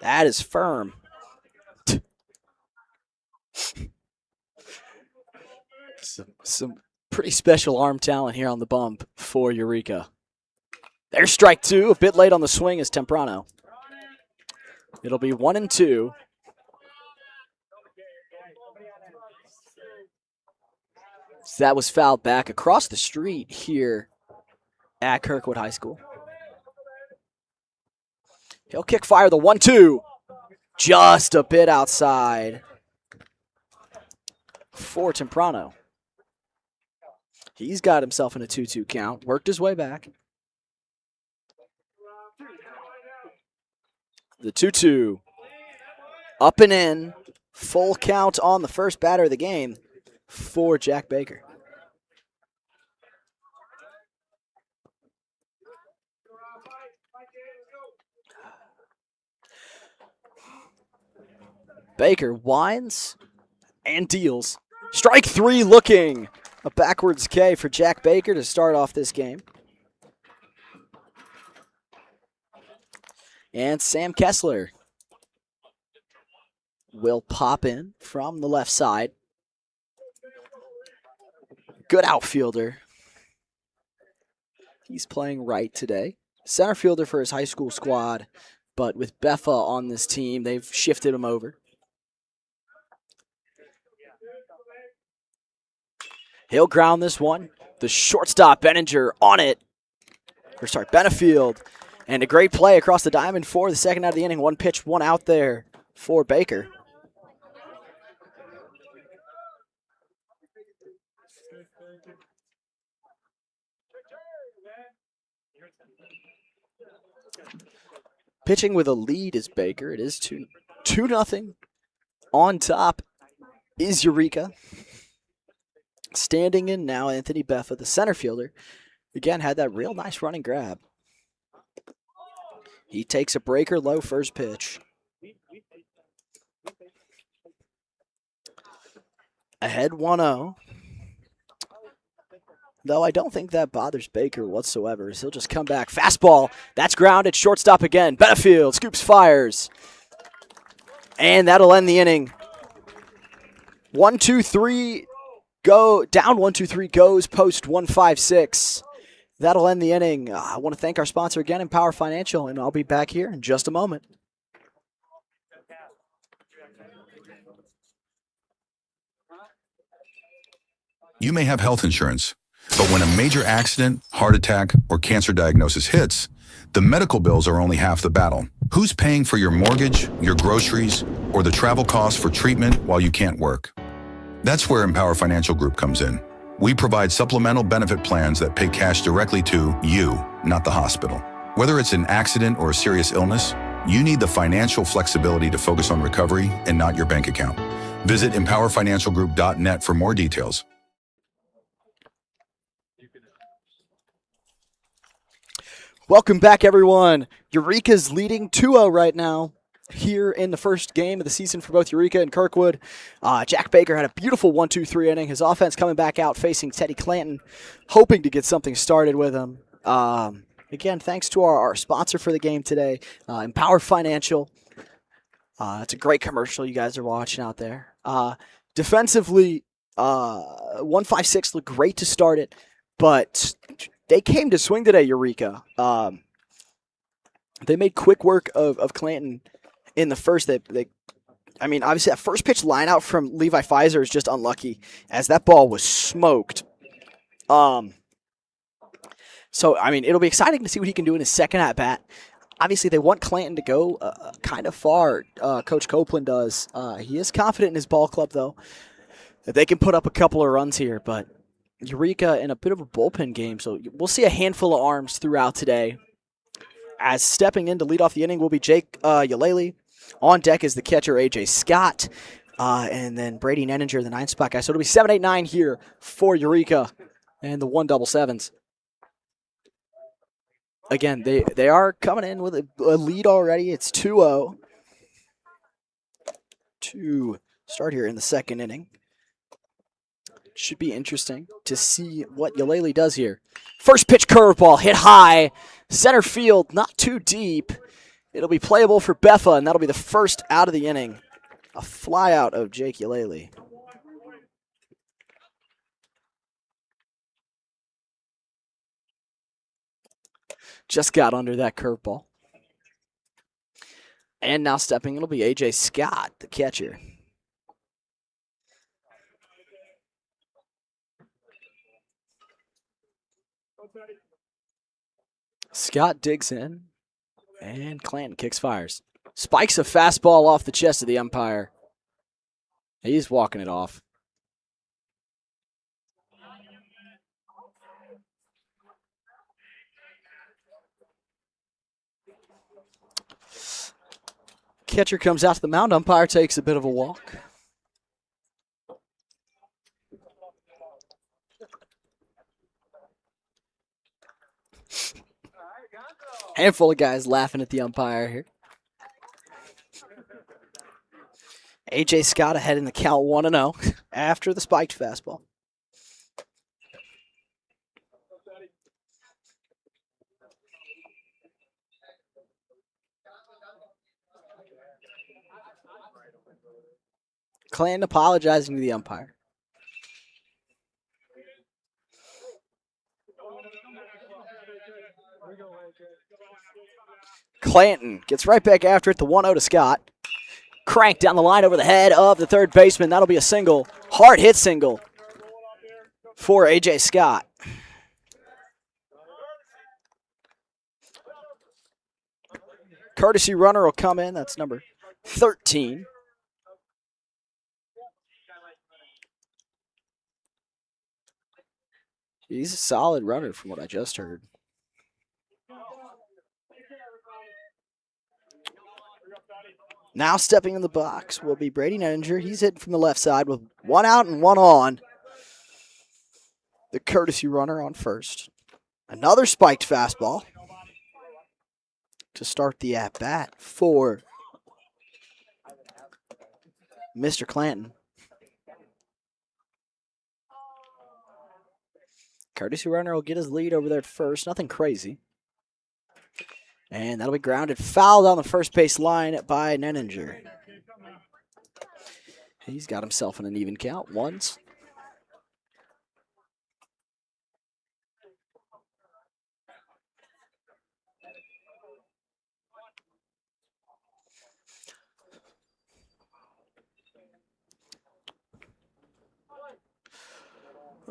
That is firm. Some pretty special arm talent here on the bump for Eureka. There's strike two. A bit late on the swing is Temprano. It'll be 1-2. So that was fouled back across the street here at Kirkwood High School. He'll kick fire the 1-2. Just a bit outside for Temprano. He's got himself in a 2-2 count. Worked his way back. The 2-2. Up and in. Full count on the first batter of the game for Jack Baker. Baker winds and deals. Strike three looking. A backwards K for Jack Baker to start off this game. And Sam Kessler will pop in from the left side. Good outfielder. He's playing right today. Center fielder for his high school squad, but with Beffa on this team, they've shifted him over. He'll ground this one. The shortstop, Benefield, on it. Benefield. And a great play across the diamond for the second out of the inning. One pitch, one out there for Baker. Pitching with a lead is Baker. It is 2-0. On top is Eureka. Standing in now, Anthony Beffa, the center fielder. Again, had that real nice running grab. He takes a breaker low first pitch. Ahead 1-0. Though I don't think that bothers Baker whatsoever, as he'll just come back. Fastball, that's grounded, shortstop again. Benefield scoops, fires. And that'll end the inning. 1-2-3, go down 1-2-3, goes post 1-5-6. That'll end the inning. I want to thank our sponsor again, Empower Financial, and I'll be back here in just a moment. You may have health insurance, But when a major accident, heart attack, or cancer diagnosis hits, the medical bills are only half the battle. Who's paying for your mortgage, your groceries, or the travel costs for treatment while you can't work? That's where Empower Financial Group comes in. We provide supplemental benefit plans that pay cash directly to you, not the hospital. Whether it's an accident or a serious illness, you need the financial flexibility to focus on recovery and not your bank account. Visit empowerfinancialgroup.net for more details. Welcome back, everyone. Eureka's leading 2-0 right now here in the first game of the season for both Eureka and Kirkwood. Jack Baker had a beautiful 1-2-3 inning. His offense coming back out facing Teddy Clanton, hoping to get something started with him. Again, thanks to our sponsor for the game today, Empower Financial. It's a great commercial you guys are watching out there. Defensively, 1-5-6 looked great to start it, but they came to swing today, Eureka. They made quick work of Clanton in the first. Obviously that first pitch line out from Levi Pfizer is just unlucky, as that ball was smoked. So, it'll be exciting to see what he can do in his second at-bat. Obviously, they want Clanton to go kind of far. Coach Copeland does. He is confident in his ball club, though, that they can put up a couple of runs here, but Eureka in a bit of a bullpen game, so we'll see a handful of arms throughout today. As stepping in to lead off the inning will be Jake Eulele. On deck is the catcher, A.J. Scott, and then Brady Nenninger, the 9th spot guy. So it'll be 7-8-9 here for Eureka and the 1-7s. Again, they are coming in with a lead already. It's 2-0 to start here in the second inning. Should be interesting to see what Eulele does here. First pitch curveball hit high, center field, not too deep. It'll be playable for Beffa, and that'll be the first out of the inning. A fly out of Jake Eulele. Just got under that curveball. And now stepping, it'll be A.J. Scott, the catcher. Scott digs in, and Clanton kicks fires. Spikes a fastball off the chest of the umpire. He's walking it off. Catcher comes out to the mound. Umpire takes a bit of a walk. Handful of guys laughing at the umpire here. A.J. Scott ahead in the count 1-0 after the spiked fastball. Clanton apologizing to the umpire. Clanton gets right back after it, the 1-0 to Scott. Cranked down the line over the head of the third baseman. That'll be a single. Hard hit single for A.J. Scott. Courtesy runner will come in. That's number 13. He's a solid runner from what I just heard. Now stepping in the box will be Brady Nenninger. He's hitting from the left side with 1 out and 1 on. The courtesy runner on first. Another spiked fastball to start the at-bat for Mr. Clanton. Courtesy runner will get his lead over there at first. Nothing crazy. And that'll be grounded foul down the first base line by Nenninger. He's got himself in an even count. Ones.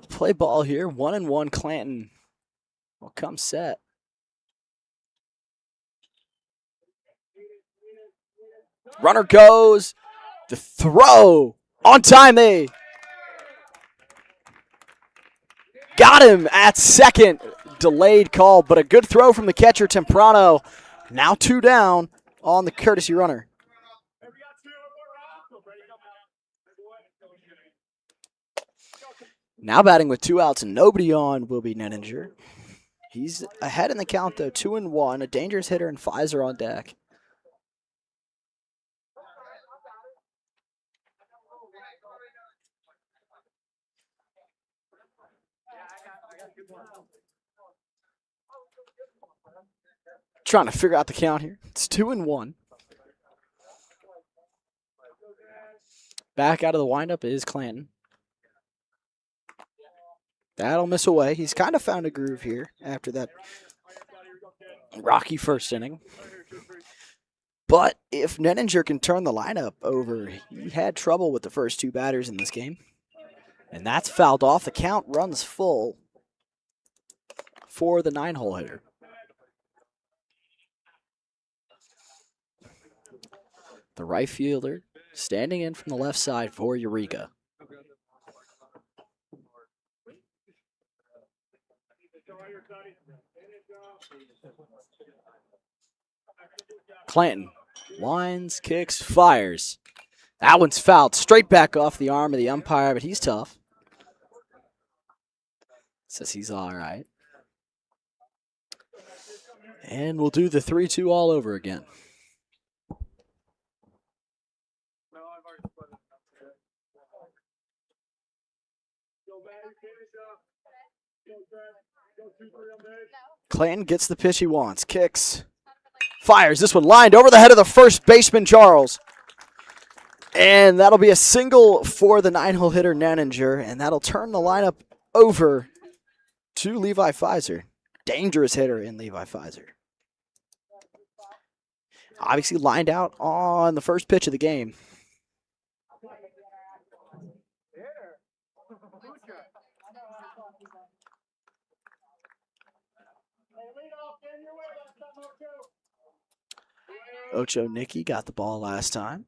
Play ball here. 1-1 Clanton will come set. Runner goes. The throw. On time, they got him at second. Delayed call, but a good throw from the catcher, Temprano. Now 2 down on the courtesy runner. Now batting with 2 outs and nobody on will be Nenninger. He's ahead in the count, though, 2-1. A dangerous hitter and Pfizer on deck. Trying to figure out the count here. It's 2-1. Back out of the windup is Clanton. That'll miss away. He's kind of found a groove here after that rocky first inning. But if Nenninger can turn the lineup over, he had trouble with the first 2 batters in this game. And that's fouled off. The count runs full for the 9-hole hitter. The right fielder standing in from the left side for Eureka. Clanton winds, kicks, fires. That one's fouled straight back off the arm of the umpire, but he's tough. Says he's all right. And we'll do the 3-2 all over again. Clanton gets the pitch he wants, kicks, fires. This one lined over the head of the first baseman, Charles. And that'll be a single for the 9-hole hitter, Nenninger, and that'll turn the lineup over to Levi Pfizer. Dangerous hitter in Levi Pfizer. Obviously lined out on the first pitch of the game. Ocho Nicky got the ball last time.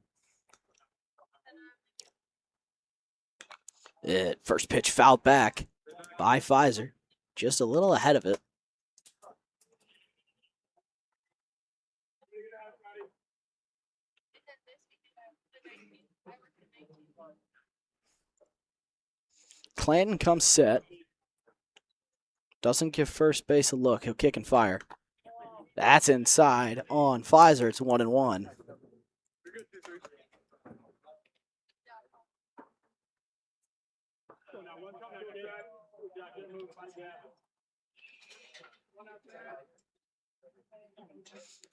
First pitch fouled back by Pfizer. Just a little ahead of it. Clanton comes set. Doesn't give first base a look. He'll kick and fire. That's inside on Pfizer. It's 1-1.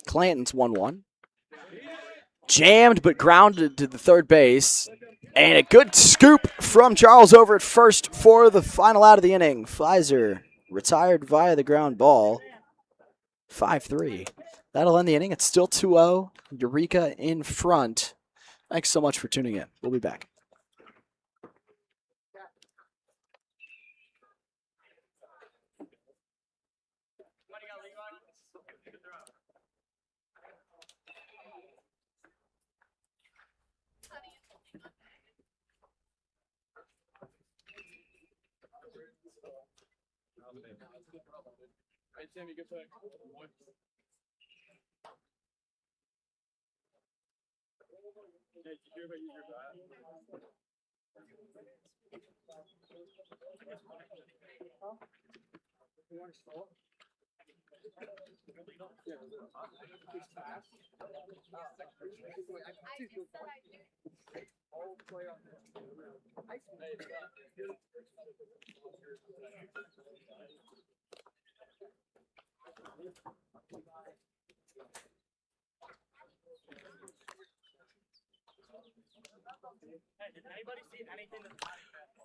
Clanton's 1-1. Jammed but grounded to the third base. And a good scoop from Charles over at first for the final out of the inning. Pfizer retired via the ground ball. 5-3. That'll end the inning. It's still 2-0. Eureka in front. Thanks so much for tuning in. We'll be back.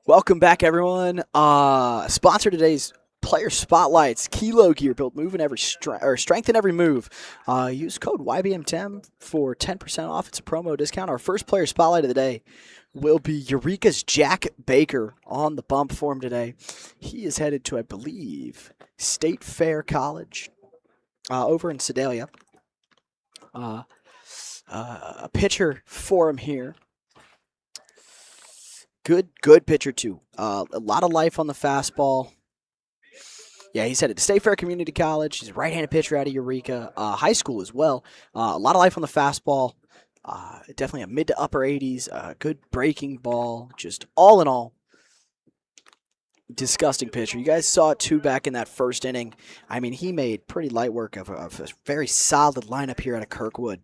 Welcome back, everyone. Sponsor today's player spotlights, kilo gear, built move in every strength in every move. Use code Y.B.M. for 10% off. It's a promo discount. Our first player spotlight of the day will be Eureka's Jack Baker on the bump for him today. He is headed to, I believe, State Fair College over in Sedalia. A pitcher for him here. Good pitcher too. A lot of life on the fastball. Yeah, he's headed to State Fair Community College. He's a right-handed pitcher out of Eureka High School as well. A lot of life on the fastball. Definitely a mid to upper 80s. Good breaking ball. Just all in all, disgusting pitcher. You guys saw it too back in that first inning. I mean, he made pretty light work of a very solid lineup here out of Kirkwood.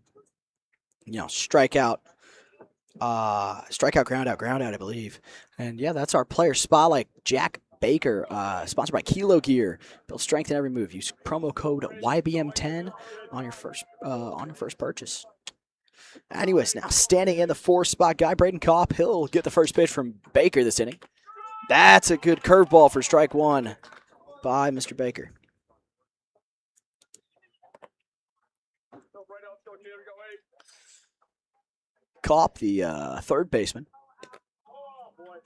Strikeout, ground out, I believe. And yeah, that's our player spotlight, Jack Baker, sponsored by Kilo Gear. Build strength in every move. Use promo code YBM10 on your first purchase. Anyways, now standing in the 4-spot guy, Braden Kopp. He'll get the first pitch from Baker this inning. That's a good curveball for strike one by Mr. Baker. Kopp, the third baseman,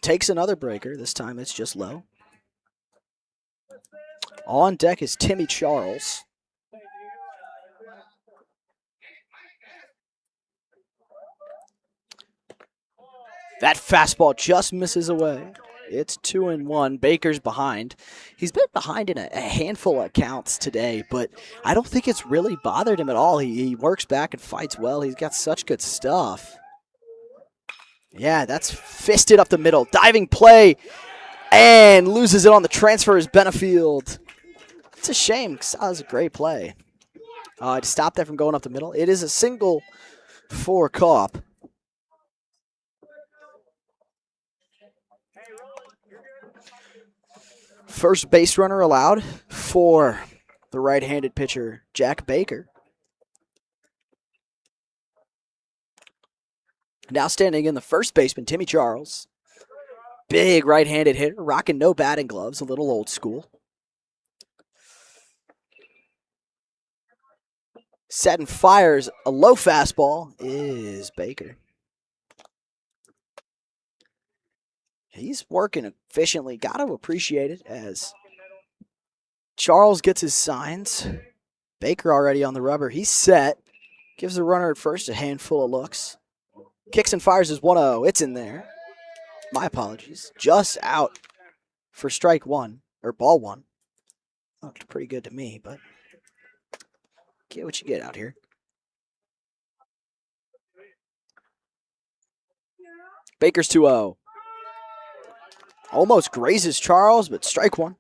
takes another breaker. This time it's just low. On deck is Timmy Charles. That fastball just misses away. It's 2-1. Baker's behind. He's been behind in a handful of counts today, but I don't think it's really bothered him at all. He works back and fights well. He's got such good stuff. Yeah, that's fisted up the middle. Diving play, and loses it on the transfer is Benefield. It's a shame because that was a great play. To stop that from going up the middle. It is a single for Kopp. First base runner allowed for the right-handed pitcher, Jack Baker. Now standing in the first baseman, Timmy Charles. Big right-handed hitter, rocking no batting gloves, a little old school. Setting fires a low fastball is Baker. He's working efficiently. Got to appreciate it as Charles gets his signs. Baker already on the rubber. He's set. Gives the runner at first a handful of looks. Kicks and fires his 1-0. It's in there. My apologies. Just out for strike one, or ball one. Looked pretty good to me, but get what you get out here. Baker's 2-0. Almost grazes Charles, but strike one.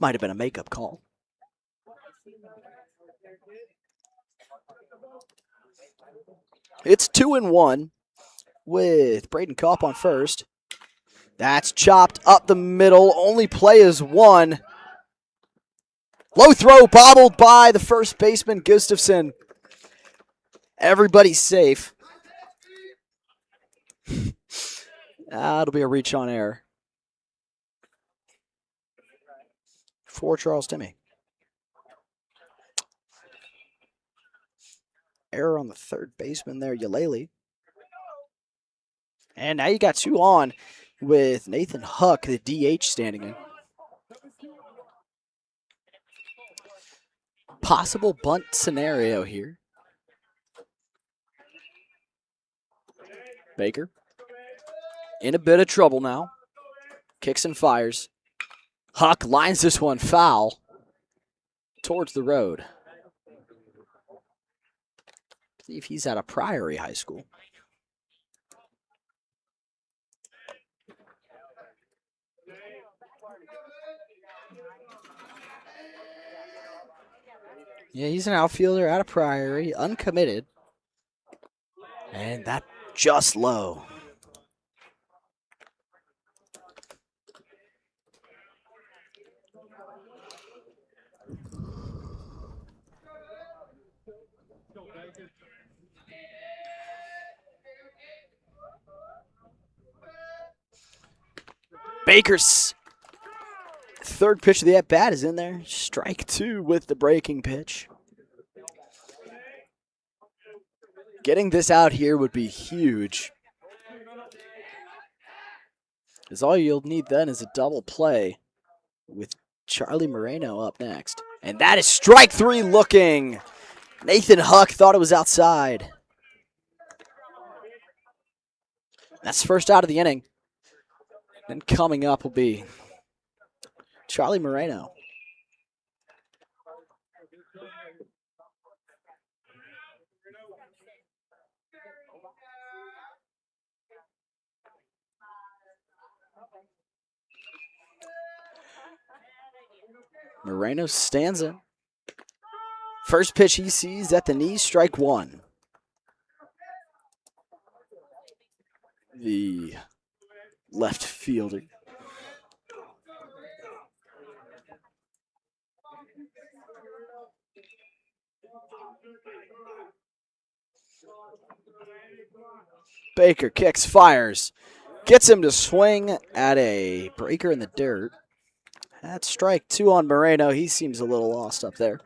Might have been a makeup call. It's 2-1 with Braden Kopp on first. That's chopped up the middle. Only play is one. Low throw bobbled by the first baseman, Gustafson. Everybody's safe. That'll be a reach on air for Charles Timmy. Error on the third baseman there, Yalele. And now you got two on with Nathan Huck, the DH, standing in. Possible bunt scenario here. Baker in a bit of trouble now. Kicks and fires. Huck lines this one foul towards the road. I believe he's at a Priory High School. Yeah, he's an outfielder at a Priory, uncommitted. And that just low. Baker's Third pitch of the at-bat is in there. Strike 2 with the breaking pitch. Getting this out here would be huge. Because all you'll need then is a double play with Charlie Moreno up next. And that is strike 3 looking. Nathan Huck thought it was outside. That's first out of the inning. Then coming up will be Charlie Moreno. Moreno stands in. First pitch he sees at the knee, strike 1. The left fielder. Baker kicks, fires. Gets him to swing at a breaker in the dirt. That's strike 2 on Moreno. He seems a little lost up there.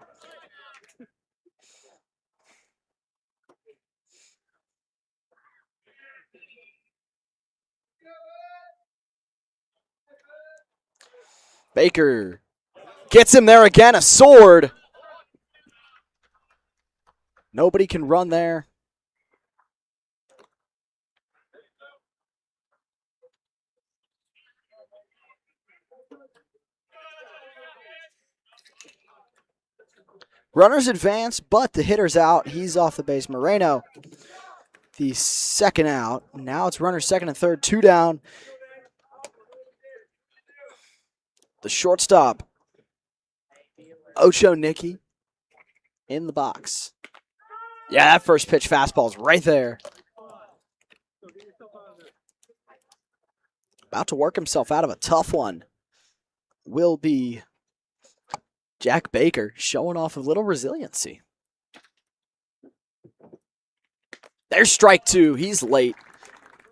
Baker gets him there again, a sword. Nobody can run there. Runners advance, but the hitter's out. He's off the base. Moreno, the second out. Now it's runners second and third, 2 down. The shortstop, Ocho Nicky, in the box. Yeah, that first pitch fastball's right there. About to work himself out of a tough one will be Jack Baker, showing off a little resiliency. There's strike 2. He's late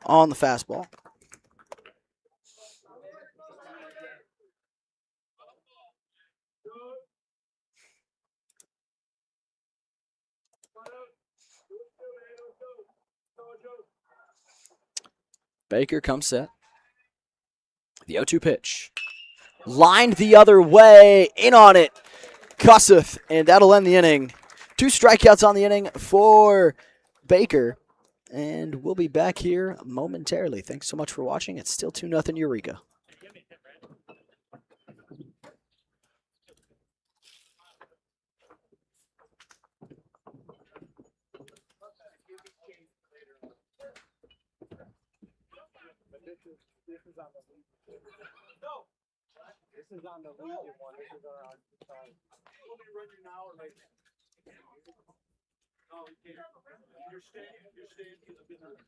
on the fastball. Baker comes set. The 0-2 pitch. Lined the other way. In on it. Cusseth. And that'll end the inning. 2 strikeouts on the inning for Baker. And we'll be back here momentarily. Thanks so much for watching. It's still 2-0 Eureka. This is on the Legion one. This is on we'll be running now or later. No, you can't. You're staying in the business.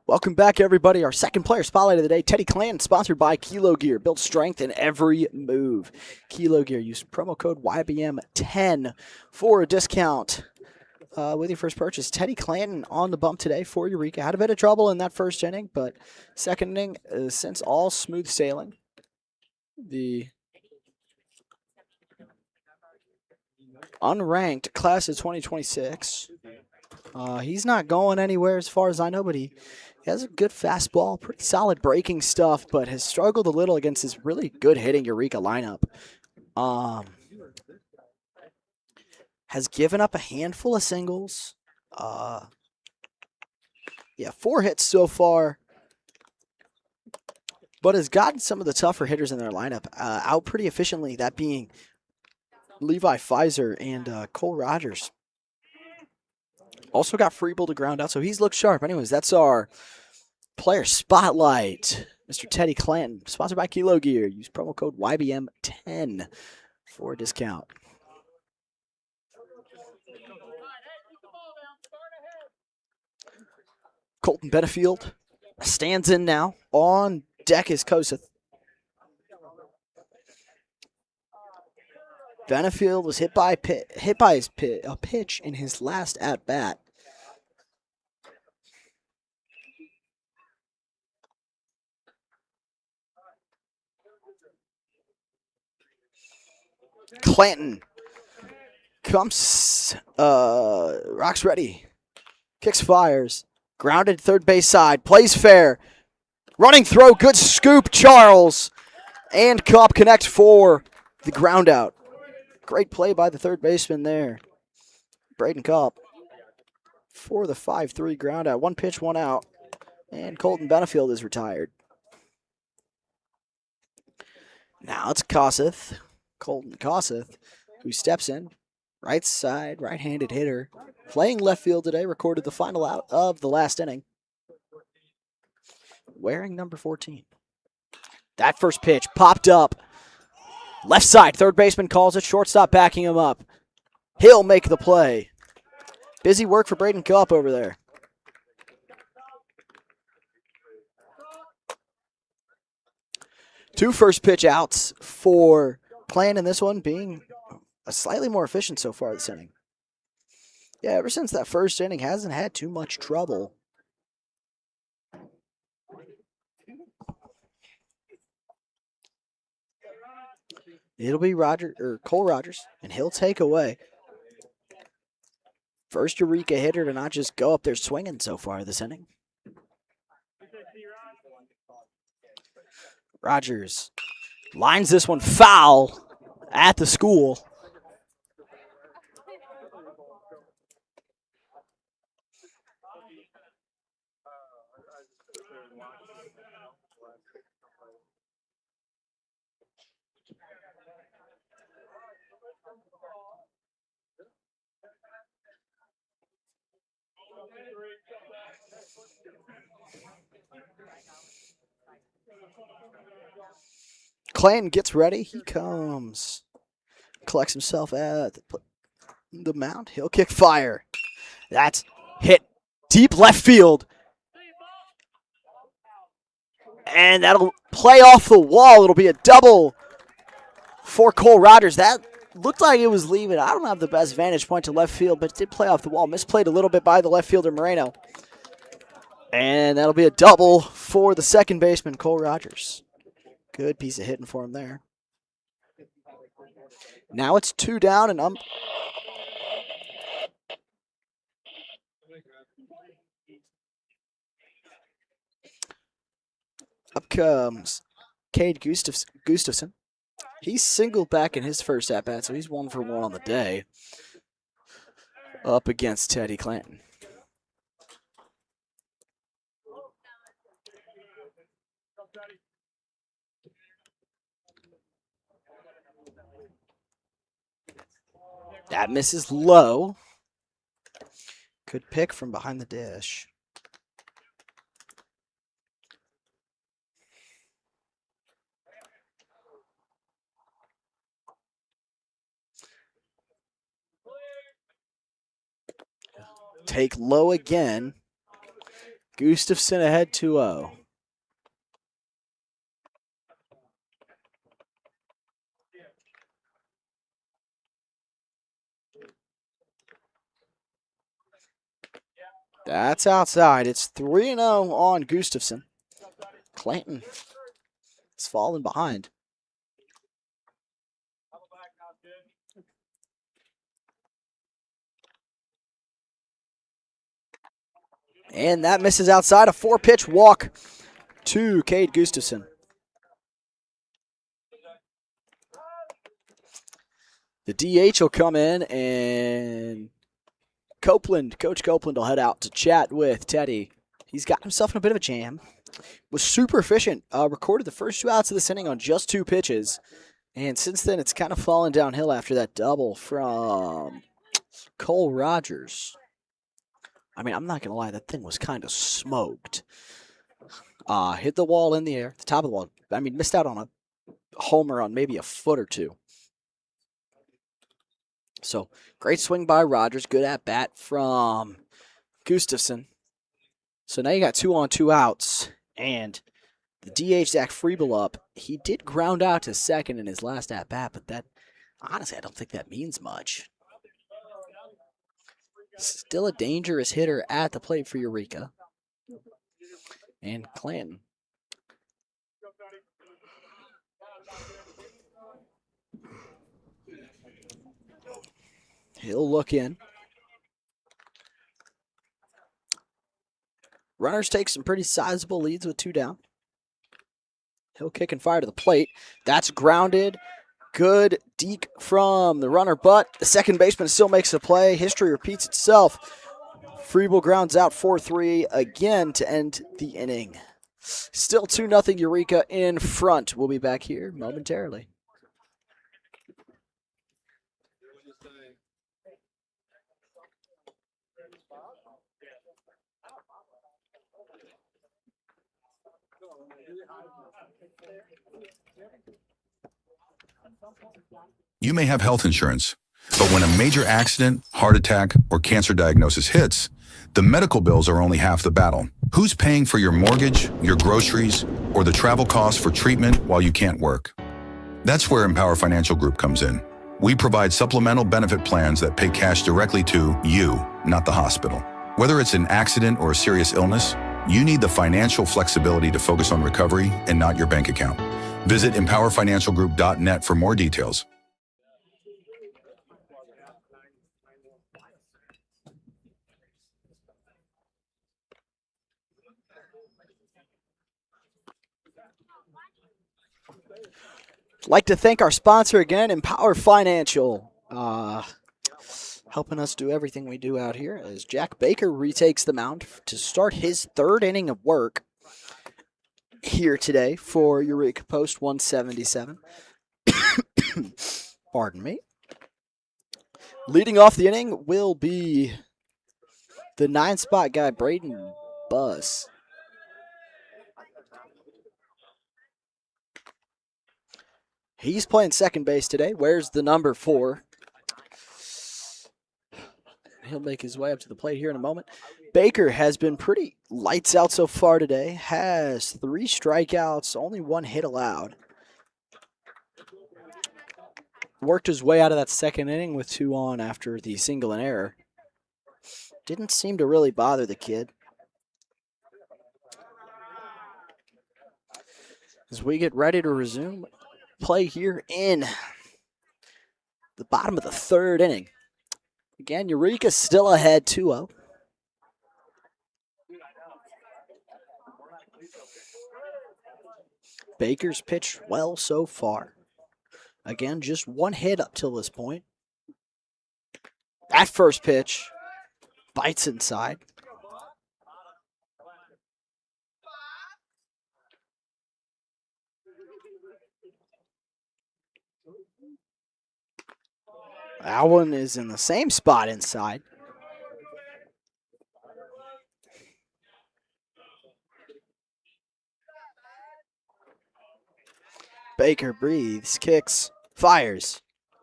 Welcome back, everybody. Our second player spotlight of the day, Teddy Clanton, sponsored by Kilo Gear. Build strength in every move. Kilo Gear. Use promo code Y.B.M. 10 for a discount with your first purchase. Teddy Clanton on the bump today for Eureka. Had a bit of trouble in that first inning, but second inning, since all smooth sailing. The unranked class of 2026. He's not going anywhere as far as I know, but he has a good fastball, pretty solid breaking stuff, but has struggled a little against his really good hitting Eureka lineup. Has given up a handful of singles. 4 hits so far, but has gotten some of the tougher hitters in their lineup out pretty efficiently, that being Levi Pfizer and Cole Rogers. Also got Freeble to ground out, so he's looked sharp. Anyways, that's our player spotlight. Mr. Teddy Clanton, sponsored by Kilo Gear. Use promo code YBM10 for a discount. Colton Benefield stands in now. On deck is Koseth. Benefield was hit by a pitch in his last at bat. Clanton comes, rocks ready, kicks, fires, grounded third base side, plays fair, running throw, good scoop, Charles, and Cup connect for the ground out. Great play by the third baseman there, Braden Cup, for the 5-3 ground out. 1 pitch, 1 out, and Colton Benefield is retired. Now it's Koseth, Colton Koseth, who steps in. Right side, right-handed hitter. Playing left field today, recorded the final out of the last inning. Wearing number 14. That first pitch popped up. Left side, third baseman calls it. Shortstop backing him up. He'll make the play. Busy work for Braden Cup over there. Two first pitch outs for Clan in this one, being slightly more efficient so far this inning. Yeah, ever since that first inning, hasn't had too much trouble. It'll be Cole Rogers, and he'll take away. First Eureka hitter to not just go up there swinging so far this inning. Rogers lines this one foul at the school. Clanton gets ready. He comes. Collects himself at the mound. He'll kick, fire. That's hit deep left field. And that'll play off the wall. It'll be a double for Cole Rogers. That looked like it was leaving. I don't have the best vantage point to left field, but it did play off the wall. Misplayed a little bit by the left fielder, Moreno. And that'll be a double for the second baseman, Cole Rogers. Good piece of hitting for him there. Now it's 2 down, and up comes Cade Gustafson. He's singled back in his first at-bat, so he's 1 for 1 on the day. Up against Teddy Clanton. That misses low. Good pick from behind the dish. Take low again. Gustafson ahead 2-0. That's outside. It's 3-0 on Gustafson. Clanton is falling behind. And that misses outside. A 4-pitch walk to Cade Gustafson. The DH will come in, and Coach Copeland will head out to chat with Teddy. He's got himself in a bit of a jam. Was super efficient. Recorded the first 2 outs of this inning on just 2 pitches. And since then, it's kind of fallen downhill after that double from Cole Rogers. I mean, I'm not going to lie. That thing was kind of smoked. Hit the wall in the air, the top of the wall. I mean, missed out on a homer on maybe a foot or 2. So, great swing by Rogers. Good at bat from Gustafson. So now you got 2 on, 2 outs, and the DH Zach Friebel up. He did ground out to second in his last at bat, but that honestly I don't think that means much. Still a dangerous hitter at the plate for Eureka. And Clanton. He'll look in. Runners take some pretty sizable leads with 2 down. He'll kick and fire to the plate. That's grounded. Good deke from the runner, but the second baseman still makes a play. History repeats itself. Friebel grounds out 4-3 again to end the inning. Still 2-0 Eureka in front. We'll be back here momentarily. You may have health insurance, but when a major accident, heart attack, or cancer diagnosis hits, the medical bills are only half the battle. Who's paying for your mortgage, your groceries, or the travel costs for treatment while you can't work? That's where Empower Financial Group comes in. We provide supplemental benefit plans that pay cash directly to you, not the hospital. Whether it's an accident or a serious illness, you need the financial flexibility to focus on recovery and not your bank account. Visit empowerfinancialgroup.net for more details. Like to thank our sponsor again, Empower Financial, helping us do everything we do out here as Jack Baker retakes the mound to start his 3rd inning of work here today for Eureka Post 177. Pardon me. Leading off the inning will be the 9-spot guy, Braden Buzz. He's playing second base today. Where's the number 4? He'll make his way up to the plate here in a moment. Baker has been pretty lights out so far today. Has 3 strikeouts, only 1 hit allowed. Worked his way out of that second inning with 2 on after the single and error. Didn't seem to really bother the kid. As we get ready to resume play here in the bottom of the 3rd inning. Again, Eureka still ahead 2-0. Baker's pitched well so far. Again, just 1 hit up till this point. That first pitch bites inside. That one is in the same spot inside. Baker breathes, kicks, fires,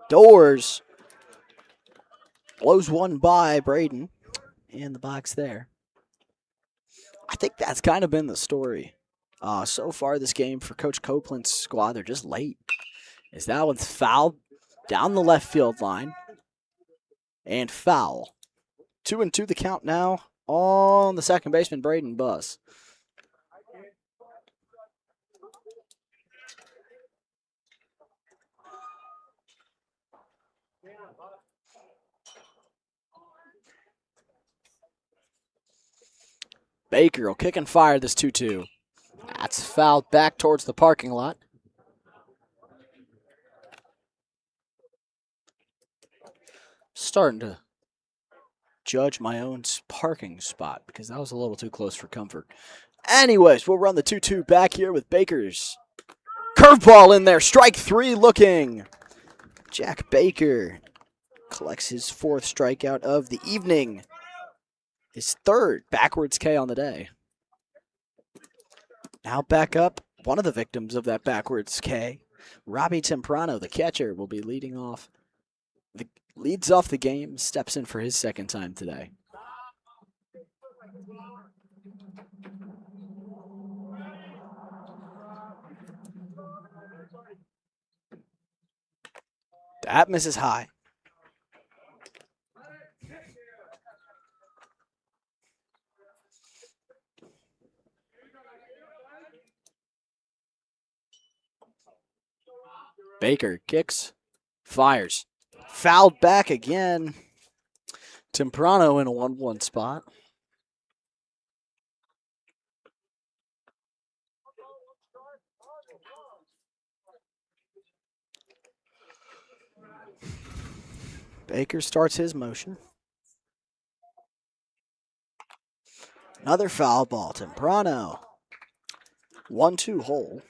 doors. Blows one by Braden in the box there. I think that's kind of been the story so far this game for Coach Copeland's squad. They're just late. As that one's fouled down the left field line. And foul. 2-2 the count now on the second baseman, Braden Buss. Baker will kick and fire this 2-2. That's fouled back towards the parking lot. Starting to judge my own parking spot because that was a little too close for comfort. Anyways, we'll run the 2-2 back here with Baker's curveball in there. Strike 3 looking. Jack Baker collects his 4th strikeout of the evening. His 3rd backwards K on the day. Now back up, one of the victims of that backwards K, Robbie Temprano, the catcher, will be leading off. Leads off the game, steps in for his 2nd time today. That misses high. Baker kicks, fires. Fouled back again. Temprano in a 1-1 spot. Baker starts his motion. Another foul ball. Temprano. 1-2 hole.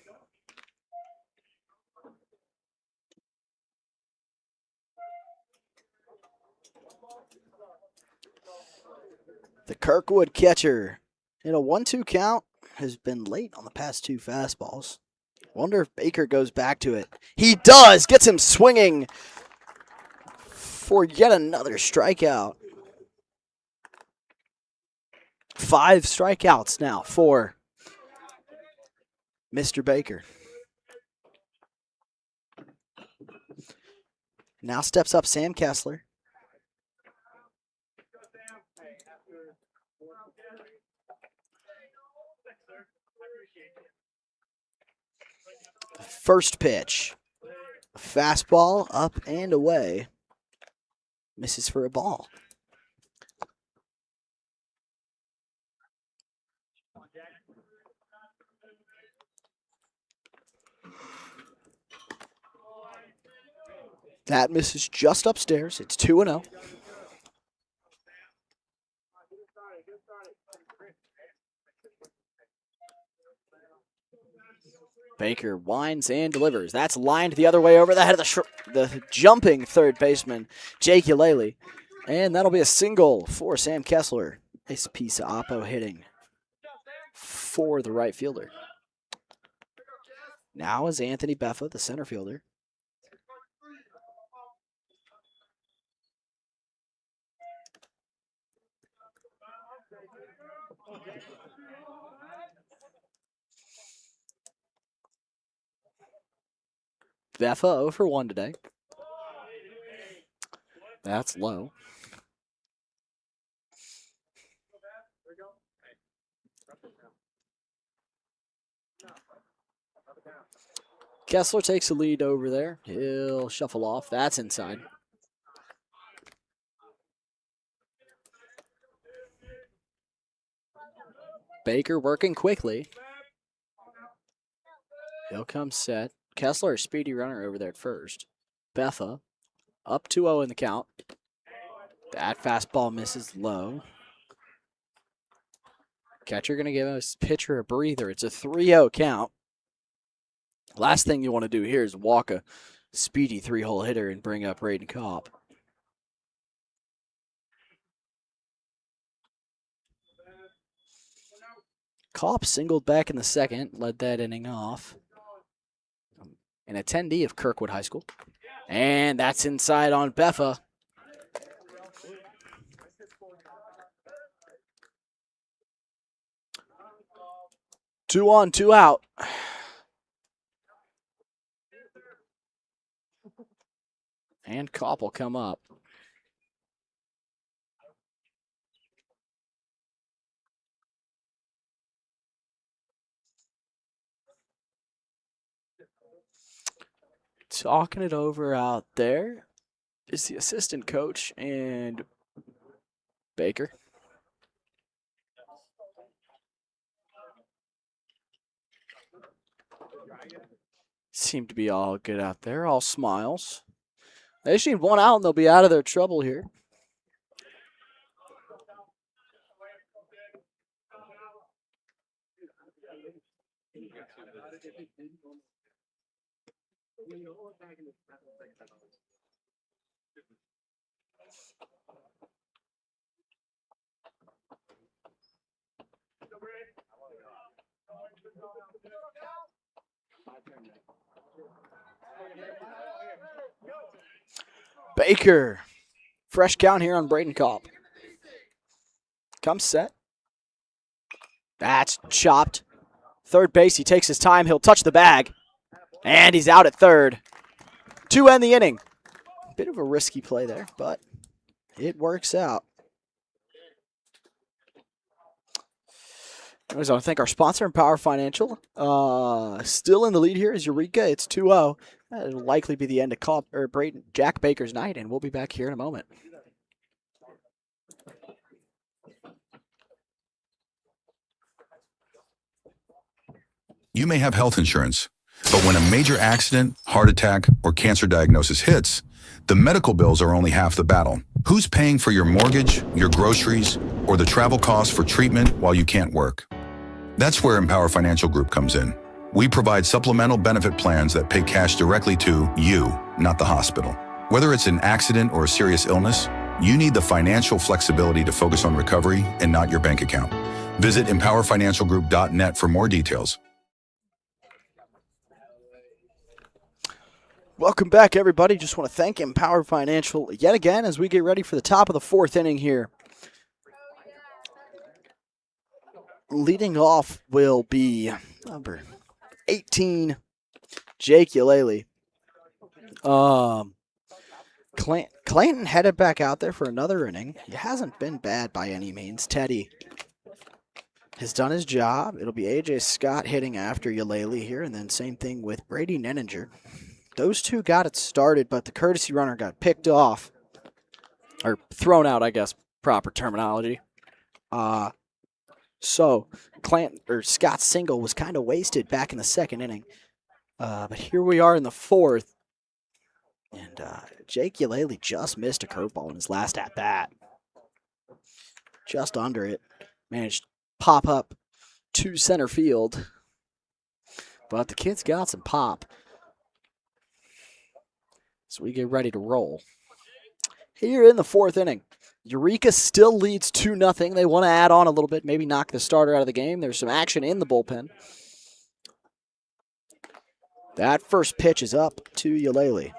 The Kirkwood catcher in a 1-2 count has been late on the past 2 fastballs. Wonder if Baker goes back to it. He does! Gets him swinging for yet another strikeout. 5 strikeouts now for Mr. Baker. Now steps up Sam Kessler. First pitch. Fastball up and away. Misses for a ball. That misses just upstairs. It's 2-0. Baker winds and delivers. That's lined the other way over the head of the jumping third baseman, Jake Eulele. And that'll be a single for Sam Kessler. Nice piece of oppo hitting for the right fielder. Now is Anthony Beffa, the center fielder. Beffa 0 for 1 today. That's low. Kessler takes the lead over there. He'll shuffle off. That's inside. Baker working quickly. He'll come set. Kessler, a speedy runner over there at first. Beffa up 2-0 in the count. That fastball misses low. Catcher going to give his pitcher a breather. It's a 3-0 count. Last thing you want to do here is walk a speedy 3-hole hitter and bring up Braden Kopp. Kopp singled back in the second, led that inning off. An attendee of Kirkwood High School. And that's inside on Beffa. Two on, 2 out. And Kopp will come up. Talking it over out there is the assistant coach and Baker. Seem to be all good out there, all smiles. They just need 1 out and they'll be out of their trouble here. Baker, fresh count here on Braden Kopp. Comes set. That's chopped. Third base, he takes his time. He'll touch the bag. And he's out at third to end the inning. Bit of a risky play there, but it works out. Anyways, I want to thank our sponsor, Empower Financial. Still in the lead here is Eureka. It's 2-0. That'll likely be the end of Jack Baker's night, and we'll be back here in a moment. You may have health insurance, but when a major accident, heart attack, or cancer diagnosis hits, the medical bills are only half the battle. Who's paying for your mortgage, your groceries, or the travel costs for treatment while you can't work? That's where Empower Financial Group comes in. We provide supplemental benefit plans that pay cash directly to you, not the hospital. Whether it's an accident or a serious illness, you need the financial flexibility to focus on recovery and not your bank account. Visit empowerfinancialgroup.net for more details. Welcome back, everybody. Just want to thank Empower Financial yet again as we get ready for the top of the fourth inning here. Leading off will be number 18, Jake Eulalie. Clayton headed back out there for another inning. He hasn't been bad by any means. Teddy has done his job. It'll be A.J. Scott hitting after Eulalie here, and then same thing with Brady Nenninger. Those two got it started, but the courtesy runner got picked off, or thrown out, I guess, proper terminology. So Scott's single was kind of wasted back in the second inning. But here we are in the fourth, and Jake Eulalie just missed a curveball in his last at-bat. Just under it. Managed to pop up to center field. But the kid's got some pop. So we get ready to roll. Here in the fourth inning, Eureka still leads 2-0. They want to add on a little bit, maybe knock the starter out of the game. There's some action in the bullpen. That first pitch is up to Eulalie.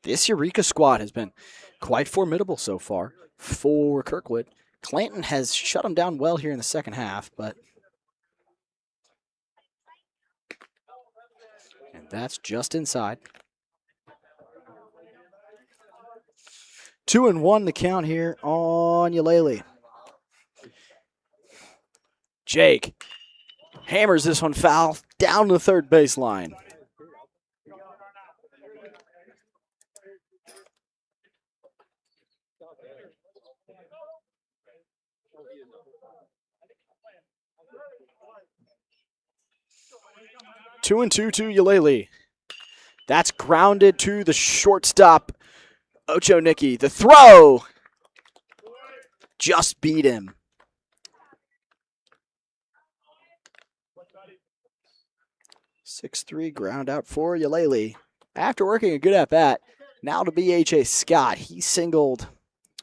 This Eureka squad has been quite formidable so far for Kirkwood. Clanton has shut them down well here in the second half, but and that's just inside. 2-1 the count here on Eulalie. Jake hammers this one foul down the third baseline. Two and two to Eulalie. That's grounded to the shortstop, Ocho Nicky. The throw just beat him. 6-3 ground out for Eulalie. After working a good at-bat, now to be A.J. Scott. He singled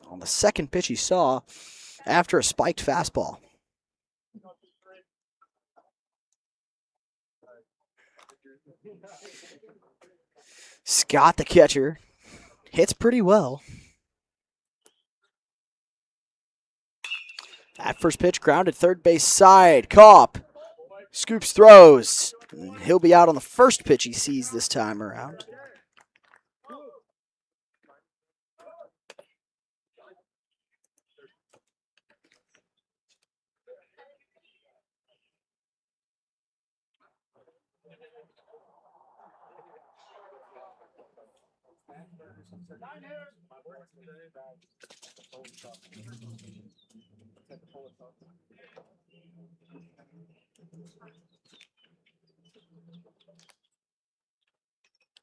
on the second pitch he saw after a spiked fastball. Scott, the catcher, hits pretty well. That first pitch grounded third base side. Kopp scoops, throws. He'll be out on the first pitch he sees this time around.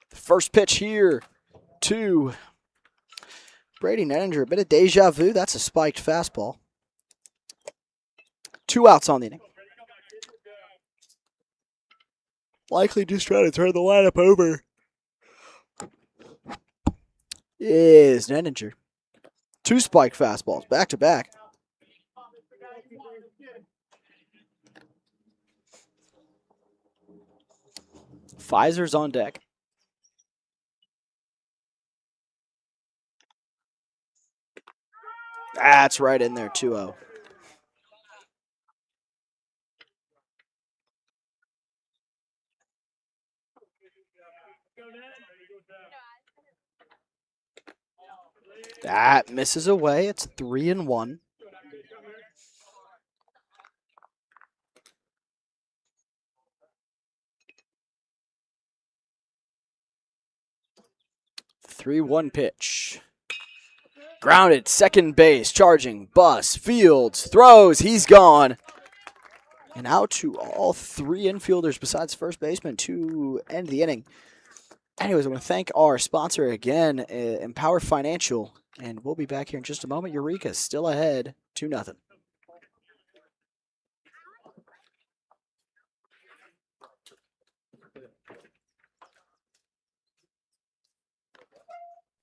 The first pitch here to Brady Nenninger. A bit of deja vu. That's a spiked fastball. 2 outs on the inning. Likely just trying to turn the lineup over is Nenninger. 2 spike fastballs back to back. Pfizer's on deck. That's right in there, 2-0. That misses away. It's 3-1. The 3-1 pitch. Grounded, second base, charging, Bus, Fields, throws, he's gone. And out to all three infielders besides first baseman to end the inning. Anyways, I want to thank our sponsor again, Empower Financial, and we'll be back here in just a moment. Eureka still ahead, 2-0.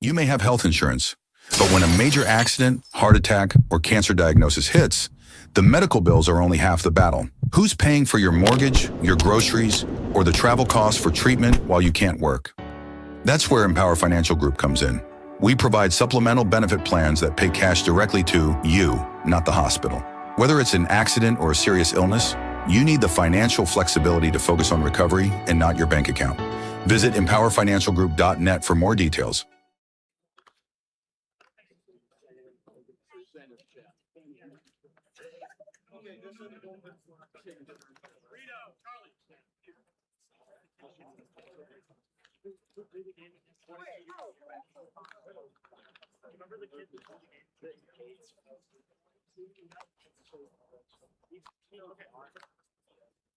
You may have health insurance, but when a major accident, heart attack, or cancer diagnosis hits, the medical bills are only half the battle. Who's paying for your mortgage, your groceries, or the travel costs for treatment while you can't work? That's where Empower Financial Group comes in. We provide supplemental benefit plans that pay cash directly to you, not the hospital. Whether it's an accident or a serious illness, you need the financial flexibility to focus on recovery and not your bank account. Visit empowerfinancialgroup.net for more details.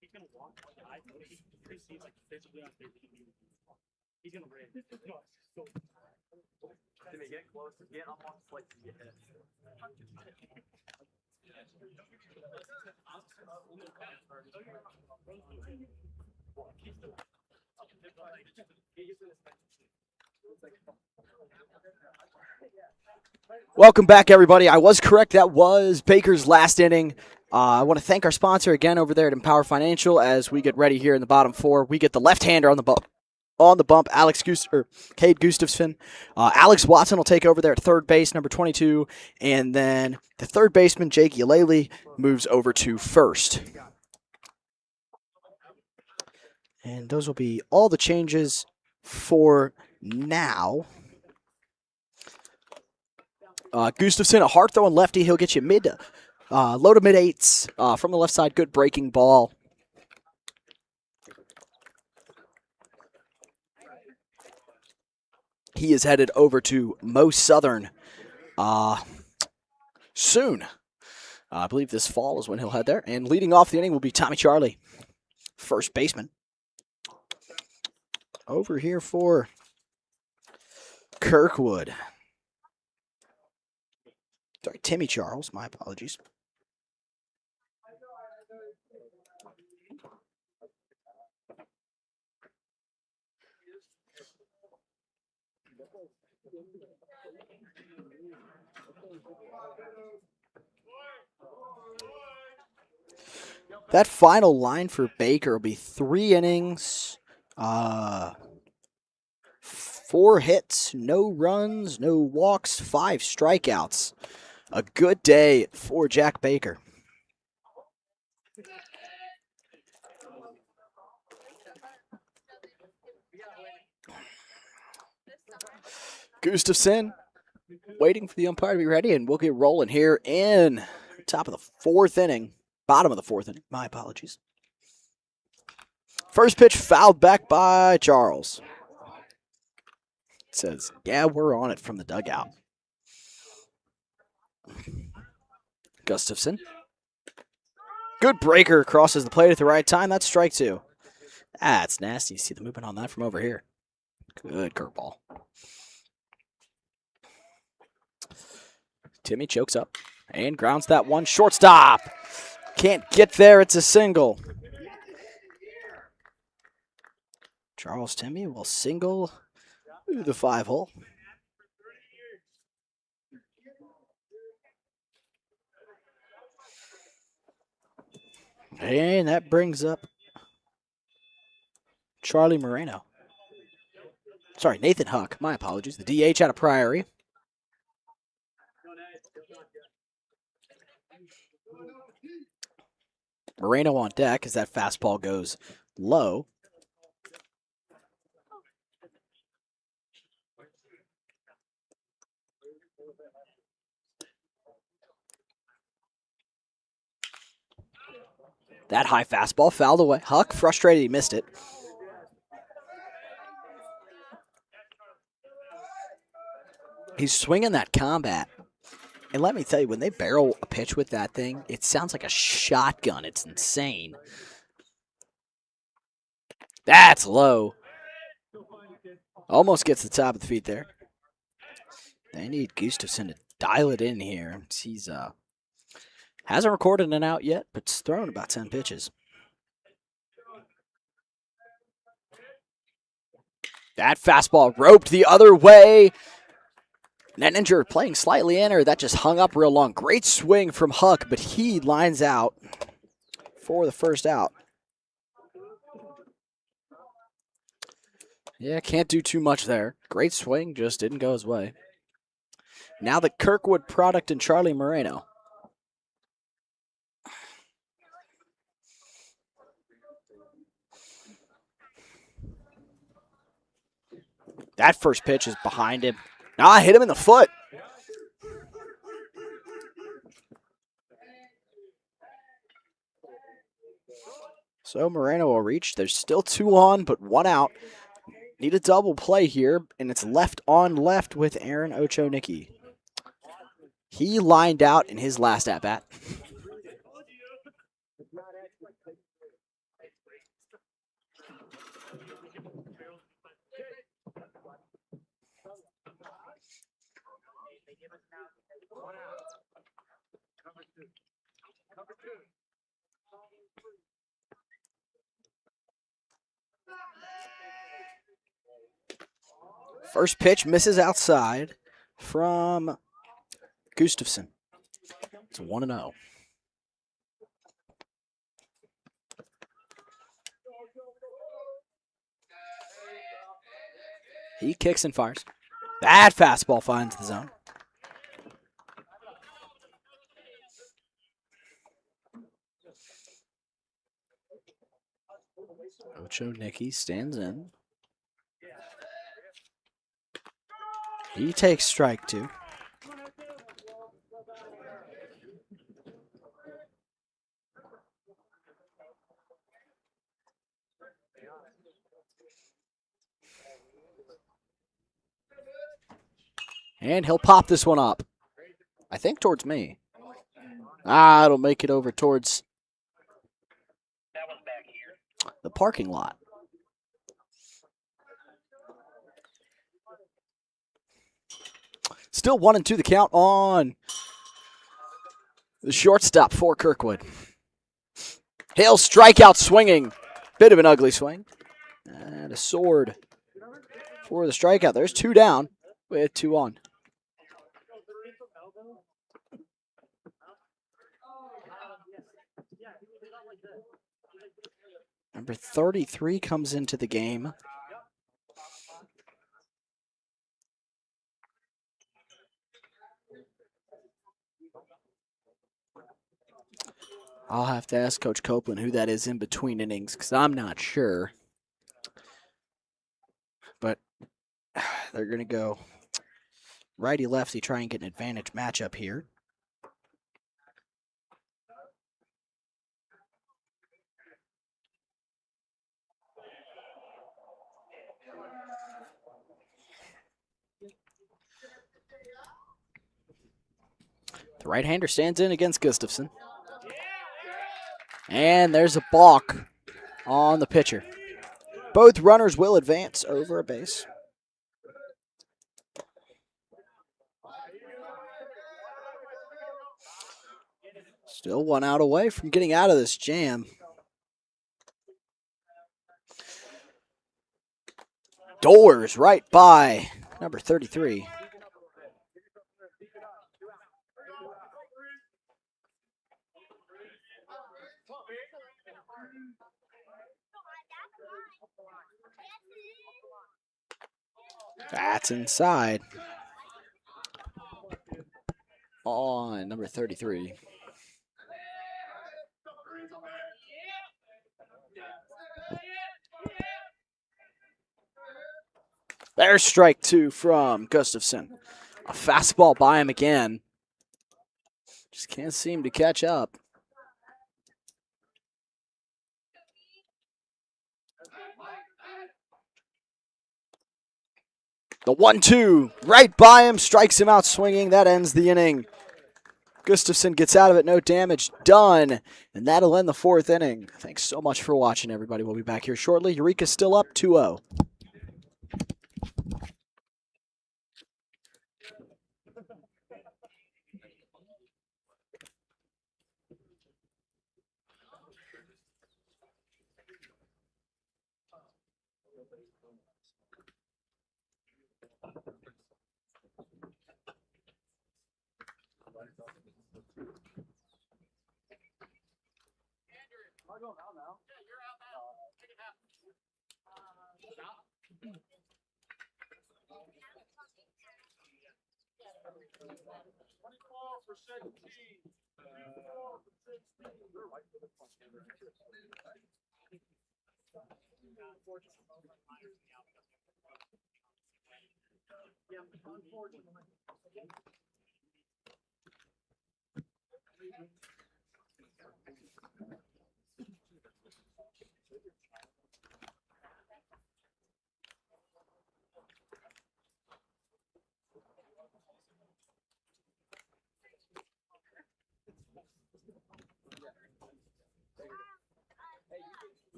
He's gonna walk one guy. He's like physically on stage. He's gonna rip. No, it's so. Can they get close? Get up on like to get hit. Welcome back, everybody. I was correct. That was Baker's last inning. I want to thank our sponsor again over there at Empower Financial as we get ready here in the bottom four. We get the left-hander on the bump. Cade Gustafson. Alex Watson will take over there at third base, number 22. And then the third baseman, Jake Eulele, moves over to first. And those will be all the changes for now. Gustafson, a hard-throwing lefty. He'll get you low to mid-eights from the left side. Good breaking ball. He is headed over to Mo Southern soon. I believe this fall is when he'll head there. And leading off the inning will be Tommy Charlie, first baseman. Over here for Kirkwood. Sorry, Timmy Charles. My apologies. That final line for Baker will be 3 innings, 4 hits, no runs, no walks, 5 strikeouts. A good day for Jack Baker. Gustafson waiting for the umpire to be ready, and we'll get rolling here in top of the 4th inning. Bottom of the 4th inning. My apologies. First pitch fouled back by Charles. It says, yeah, we're on it from the dugout. Gustafson. Good breaker, crosses the plate at the right time. That's strike 2. That's nasty. You see the movement on that from over here. Good curveball. Timmy chokes up and grounds that one. Shortstop. Can't get there. It's a single. Charles Timmy will single through the 5-hole. And that brings up Charlie Moreno. Sorry, Nathan Huck. My apologies. The DH out of Priory. Moreno on deck as that fastball goes low. That high fastball fouled away. Huck, frustrated he missed it. He's swinging that combat. And let me tell you, when they barrel a pitch with that thing, it sounds like a shotgun. It's insane. That's low. Almost gets the top of the feet there. They need Gustafson to dial it in here. He's hasn't recorded an out yet, but it's thrown about 10 pitches. That fastball roped the other way. Nettinger playing slightly in, or that just hung up real long. Great swing from Huck, but he lines out for the first out. Yeah, can't do too much there. Great swing, just didn't go his way. Now the Kirkwood product and Charlie Moreno. That first pitch is behind him. I hit him in the foot. So Moreno will reach. There's still 2 on, but 1 out. Need a double play here, and it's left on left with Aaron Ochonicki. He lined out in his last at-bat. First pitch misses outside from Gustafson. It's 1-0. He kicks and fires. That fastball finds the zone. Ochonicki stands in. He takes strike 2. And he'll pop this one up. I think towards me. It'll make it over towards the parking lot. Still 1-2 the count on the shortstop for Kirkwood. Hale strikeout swinging. Bit of an ugly swing. And a sword for the strikeout. There's 2 down with 2 on. Number 33 comes into the game. I'll have to ask Coach Copeland who that is in between innings because I'm not sure. But they're going to go righty-lefty, try and get an advantage matchup here. The right-hander stands in against Gustafson. And there's a balk on the pitcher. Both runners will advance over a base. Still 1 out away from getting out of this jam. Doors right by number 33. That's inside. On number 33. There's strike 2 from Gustafson. A fastball by him again. Just can't seem to catch up. The 1-2 right by him, strikes him out swinging. That ends the inning. Gustafson gets out of it, no damage done, and that'll end the 4th inning. Thanks so much for watching, everybody. We'll be back here shortly. Eureka's still up 2-0.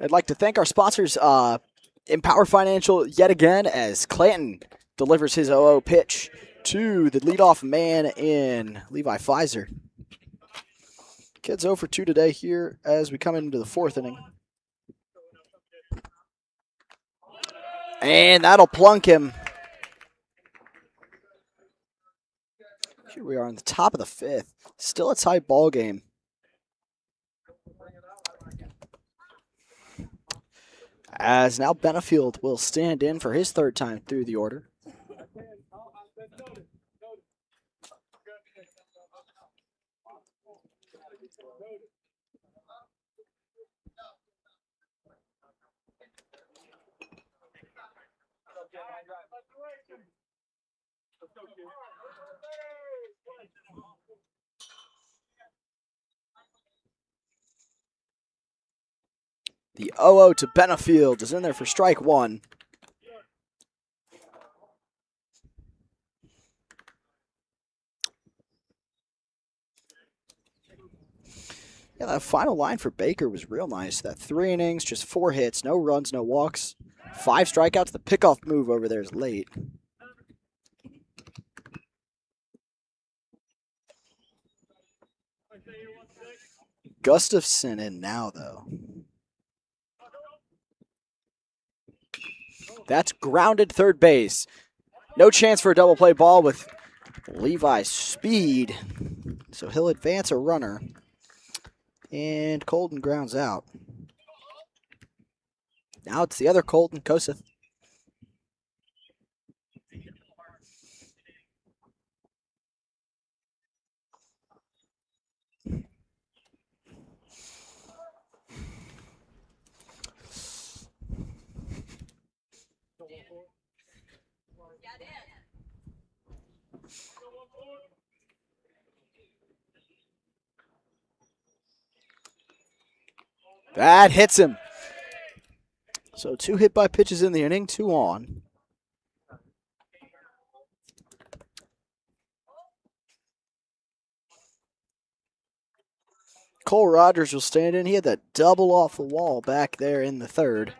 I'd like to thank our sponsors, Empower Financial, yet again, as Clanton delivers his 0-0 pitch to the leadoff man in Levi Pfizer. Kid's 0 for 2 today here as we come into the 4th inning. And that'll plunk him. Here we are on the top of the 5th. Still a tight ball game. As now Benefield will stand in for his 3rd time through the order. The 0-0 to Benefield is in there for strike 1. Yeah, that final line for Baker was real nice. That 3 innings, just 4 hits, no runs, no walks, 5 strikeouts. The pickoff move over there is late. Gustafson in now, though. That's grounded third base. No chance for a double play ball with Levi's speed. So he'll advance a runner. And Colton grounds out. Now it's the other Colton, Koseth. That hits him. So 2 hit by pitches in the inning, 2 on. Cole Rogers will stand in. He had that double off the wall back there in the third.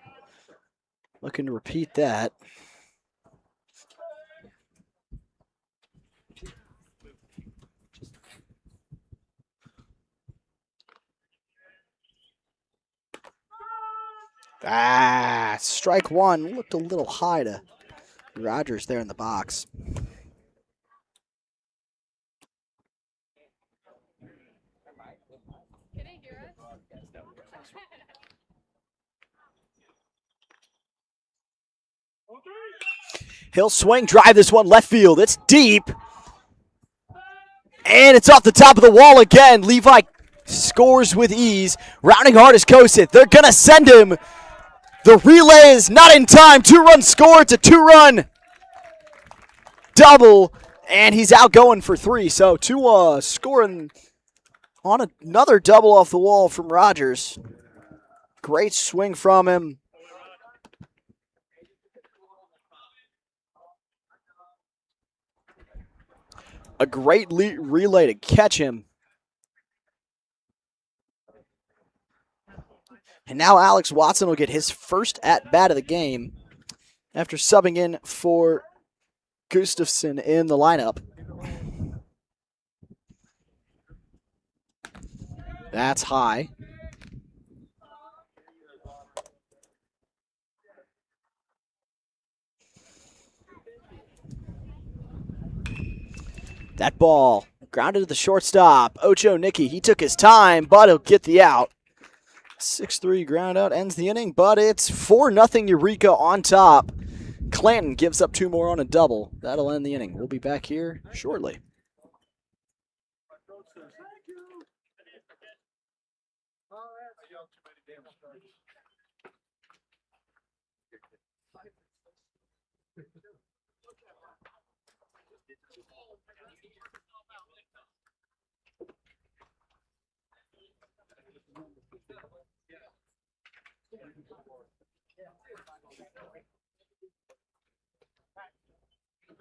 Looking to repeat that. Strike one. Looked a little high to Rogers there in the box. He'll swing, drive this one left field. It's deep. And it's off the top of the wall again. Levi scores with ease. Rounding hard is Koseth. They're going to send him. The relay is not in time. 2-run score. It's a 2-run double. And he's out going for 3. So Tua scoring on another double off the wall from Rogers. Great swing from him. A great relay to catch him. And now Alex Watson will get his first at-bat of the game after subbing in for Gustafson in the lineup. That's high. That ball grounded to the shortstop. Ocho Nicky, he took his time, but he'll get the out. 6-3 ground out ends the inning, but it's 4-0 Eureka on top. Clanton gives up 2 more on a double. That'll end the inning. We'll be back here shortly.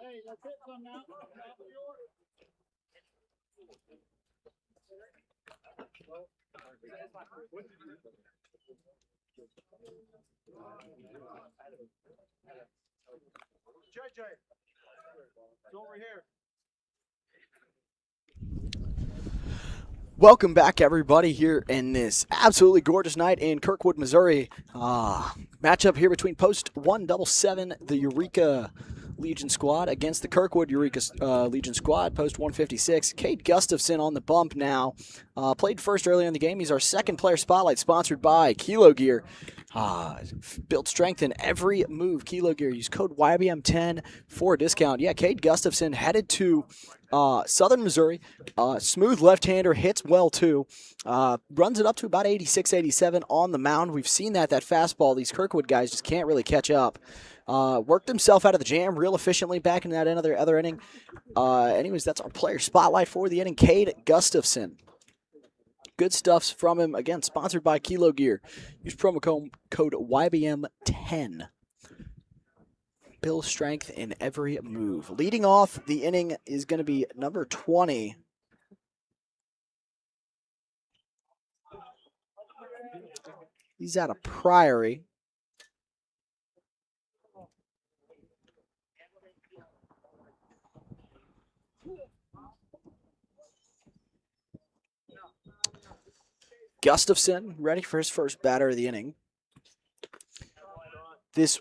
Hey, that's it, son, now. JJ, it's over here. Welcome back, everybody, here in this absolutely gorgeous night in Kirkwood, Missouri. Matchup here between Post 177, the Eureka Legion squad, against the Kirkwood Eureka Legion squad, Post 156. Cade Gustafson on the bump now. Played first earlier in the game. He's our second player spotlight, sponsored by Kilo Gear. Build strength in every move. Kilo Gear. Use code Y.B.M. 10 for a discount. Yeah, Cade Gustafson headed to Southern Missouri. Smooth left-hander, hits well too. Runs it up to about 86, 87 on the mound. We've seen that fastball, these Kirkwood guys just can't really catch up. Worked himself out of the jam real efficiently back in that other inning. Anyways, that's our player spotlight for the inning. Cade Gustafson. Good stuff from him. Again, sponsored by Kilo Gear. Use promo code YBM10. Build strength in every move. Leading off the inning is going to be number 20. He's out of Priory. Gustafson ready for his first batter of the inning. This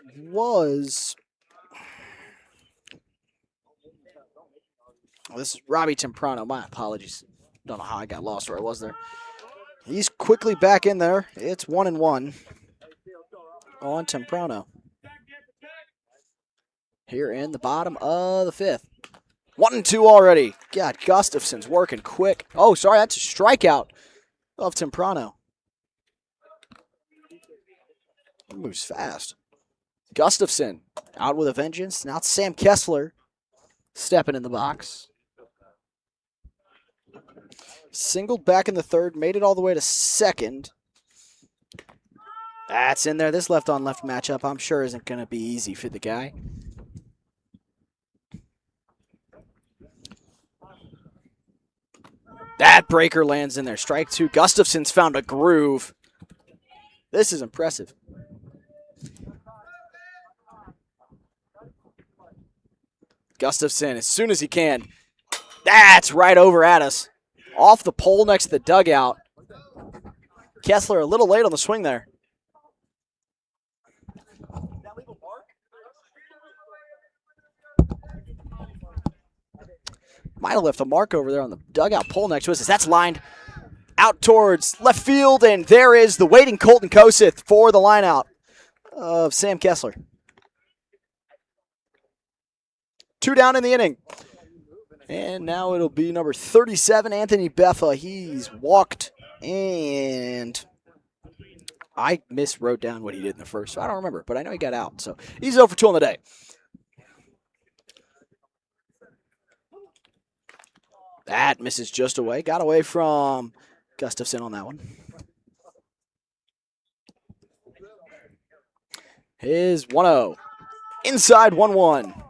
is Robbie Temprano. My apologies. Don't know how I got lost where I was there. He's quickly back in there. It's 1-1 on Temprano. Here in the bottom of the 5th. 1-2 already. God, Gustafson's working quick. Oh, sorry, that's a strikeout of Temprano. He moves fast. Gustafson out with a vengeance. Now it's Sam Kessler stepping in the box. Singled back in the 3rd, made it all the way to 2nd. That's in there. This left-on-left matchup, I'm sure, isn't going to be easy for the guy. That breaker lands in there. Strike 2. Gustafson's found a groove. This is impressive. Gustafson, as soon as he can. That's right over at us. Off the pole next to the dugout. Kessler a little late on the swing there. Might have left a mark over there on the dugout pole next to us. That's lined out towards left field, and there is the waiting Colton Koseth for the line out of Sam Kessler. 2 down in the inning. And now it'll be number 37, Anthony Beffa. He's walked, and I miswrote down what he did in the first, so I don't remember, but I know he got out. So he's 0 for 2 on the day. That misses just away. Got away from Gustafson on that one. His 1-0. Inside 1-1.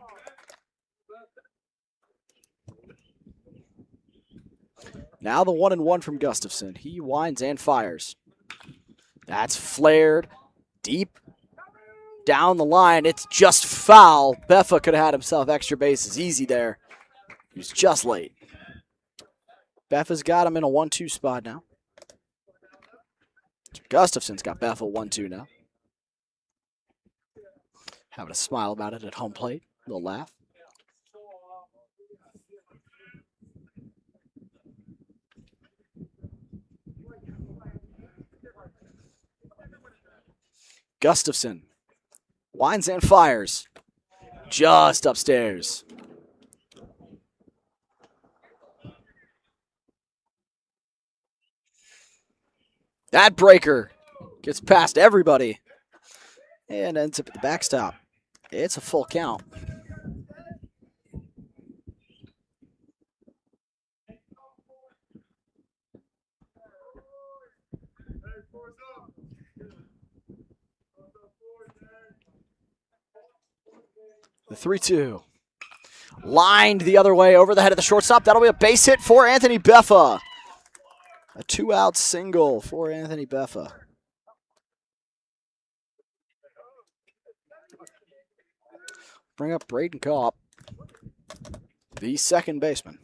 Now the 1-1 from Gustafson. He winds and fires. That's flared deep down the line. It's just foul. Beffa could have had himself extra bases. Easy there. He was just late. Beffa's got him in a 1-2 spot now. Gustafson's got Beffa 1-2 now. Having a smile about it at home plate. A little laugh. Gustafson winds and fires. Just upstairs. That breaker gets past everybody and ends up at the backstop. It's a full count. The 3-2. Lined the other way over the head of the shortstop. That'll be a base hit for Anthony Beffa. A 2-out single for Anthony Beffa. Bring up Braden Kopp, the second baseman.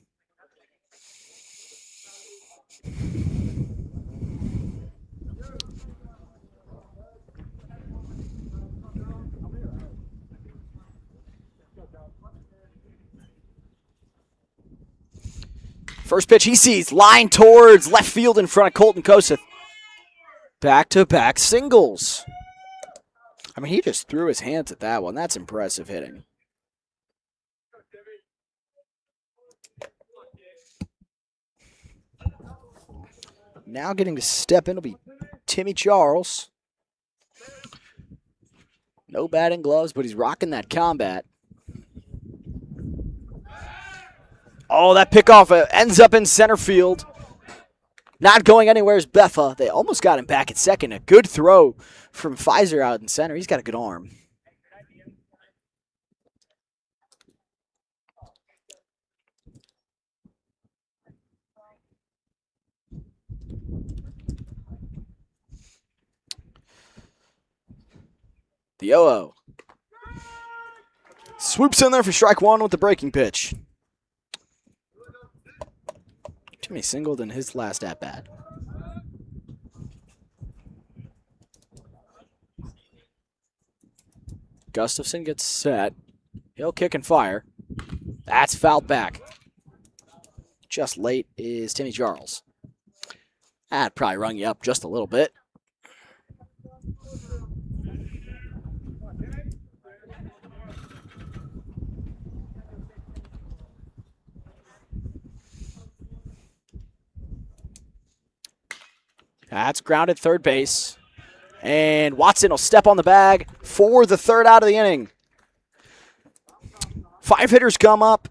First pitch he sees, line towards left field in front of Colton Koseth. Back-to-back singles. I mean, he just threw his hands at that one. That's impressive hitting. Now getting to step in will be Timmy Charles. No batting gloves, but he's rocking that combat. Oh, that pickoff ends up in center field. Not going anywhere is Beffa. They almost got him back at second. A good throw from Pfizer out in center. He's got a good arm. The 0-0. Swoops in there for strike 1 with the breaking pitch. Timmy singled in his last at-bat. Gustafson gets set. He'll kick and fire. That's fouled back. Just late is Timmy Charles. That probably rung you up just a little bit. That's grounded third base. And Watson will step on the bag for the third out of the inning. 5 hitters come up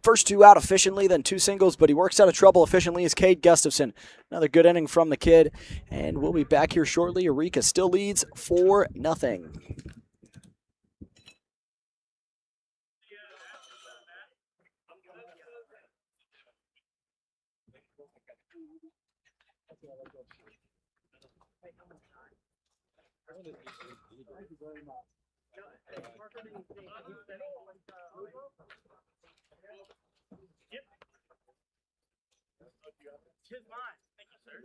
first two out efficiently, then two singles, but he works out of trouble efficiently is Cade Gustafson. Another good inning from the kid, and we'll be back here shortly. Eureka still leads 4-0. Here's mine. Thank you, sir.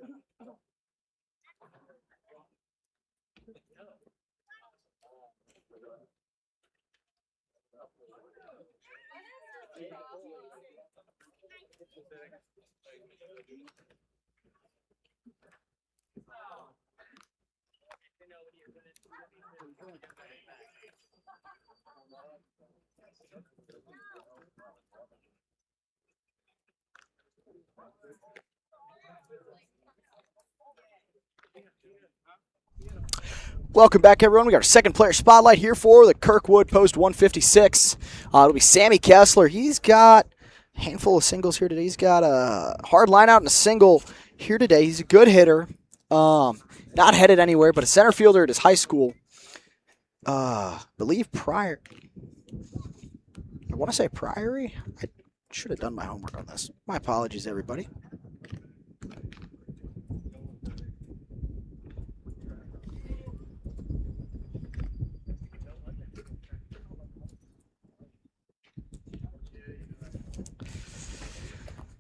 Welcome back, everyone. We got our second player spotlight here for the Kirkwood Post 156. It'll be Sammy Kessler. He's got a handful of singles here today. He's got a hard line out and a single here today. He's a good hitter. Not headed anywhere, but a center fielder at his high school. Believe Priory. I want to say Priory. I should have done my homework on this. My apologies, everybody.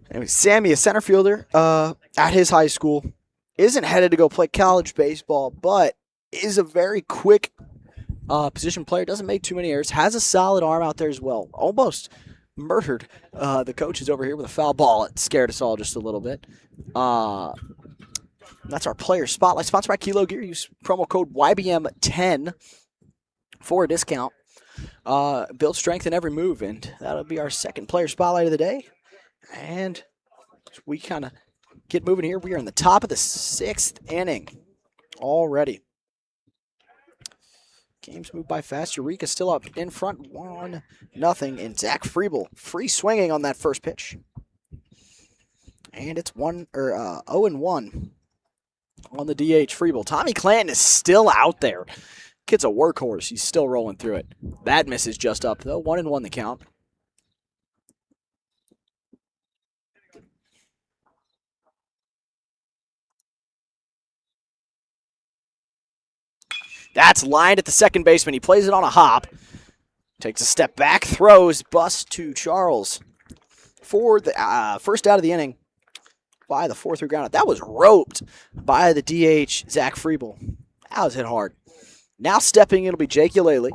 Anyway, Sammy, a center fielder at his high school, isn't headed to go play college baseball, but is a very quick position player. Doesn't make too many errors. Has a solid arm out there as well. Almost murdered the coaches over here with a foul ball. It scared us all just a little bit. That's our player spotlight. Sponsored by Kilo Gear. Use promo code Y.B.M. 10 for a discount. Build strength in every move, and that'll be our second player spotlight of the day. And we kind of get moving here. We are in the top of the 6th inning already. Games move by fast. Eureka still up in front 1-0. And Zach Friebel free swinging on that first pitch. And it's 0-1 on the DH. Friebel. Tommy Clanton is still out there. Kid's a workhorse. He's still rolling through it. That miss is just up, though. 1-1 the count. That's lined at the second baseman. He plays it on a hop. Takes a step back, throws, bust to Charles for the first out of the inning by the 4-3 ground out. That was roped by the DH, Zach Friebel. That was hit hard. Now stepping in will be Jake Eulalie.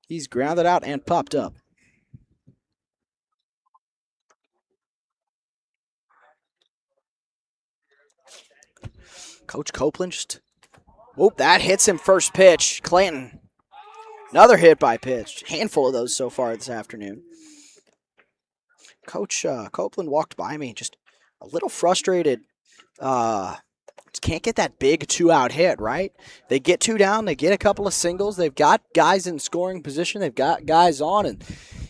He's grounded out and popped up. Coach Copeland just, that hits him first pitch. Clanton, another hit by pitch. Handful of those so far this afternoon. Coach Copeland walked by me, just a little frustrated. Can't get that big 2-out hit, right? They get 2 down, they get a couple of singles. They've got guys in scoring position. They've got guys on, and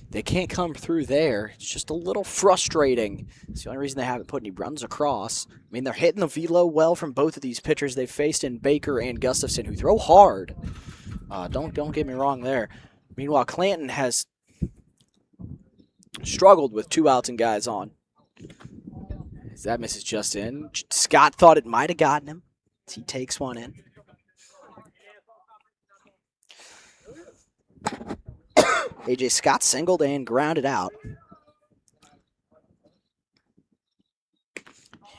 they can't come through there. It's just a little frustrating. It's the only reason they haven't put any runs across. I mean, they're hitting the velo well from both of these pitchers they've faced in Baker and Gustafson, who throw hard. Don't get me wrong there. Meanwhile, Clanton has struggled with 2 outs and guys on. That miss is just in. Scott thought it might have gotten him. He takes one in. A.J. Scott singled and grounded out.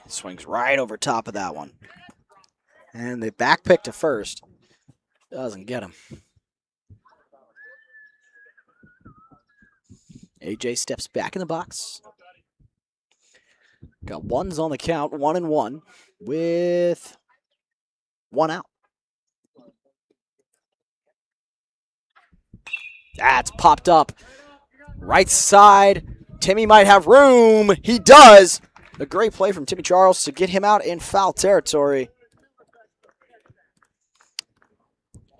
Swings right over top of that one. And they back pick to first. Doesn't get him. A.J. steps back in the box. Got ones on the count, 1-1 with 1 out. That's popped up. Right side. Timmy might have room. He does. A great play from Timmy Charles to get him out in foul territory.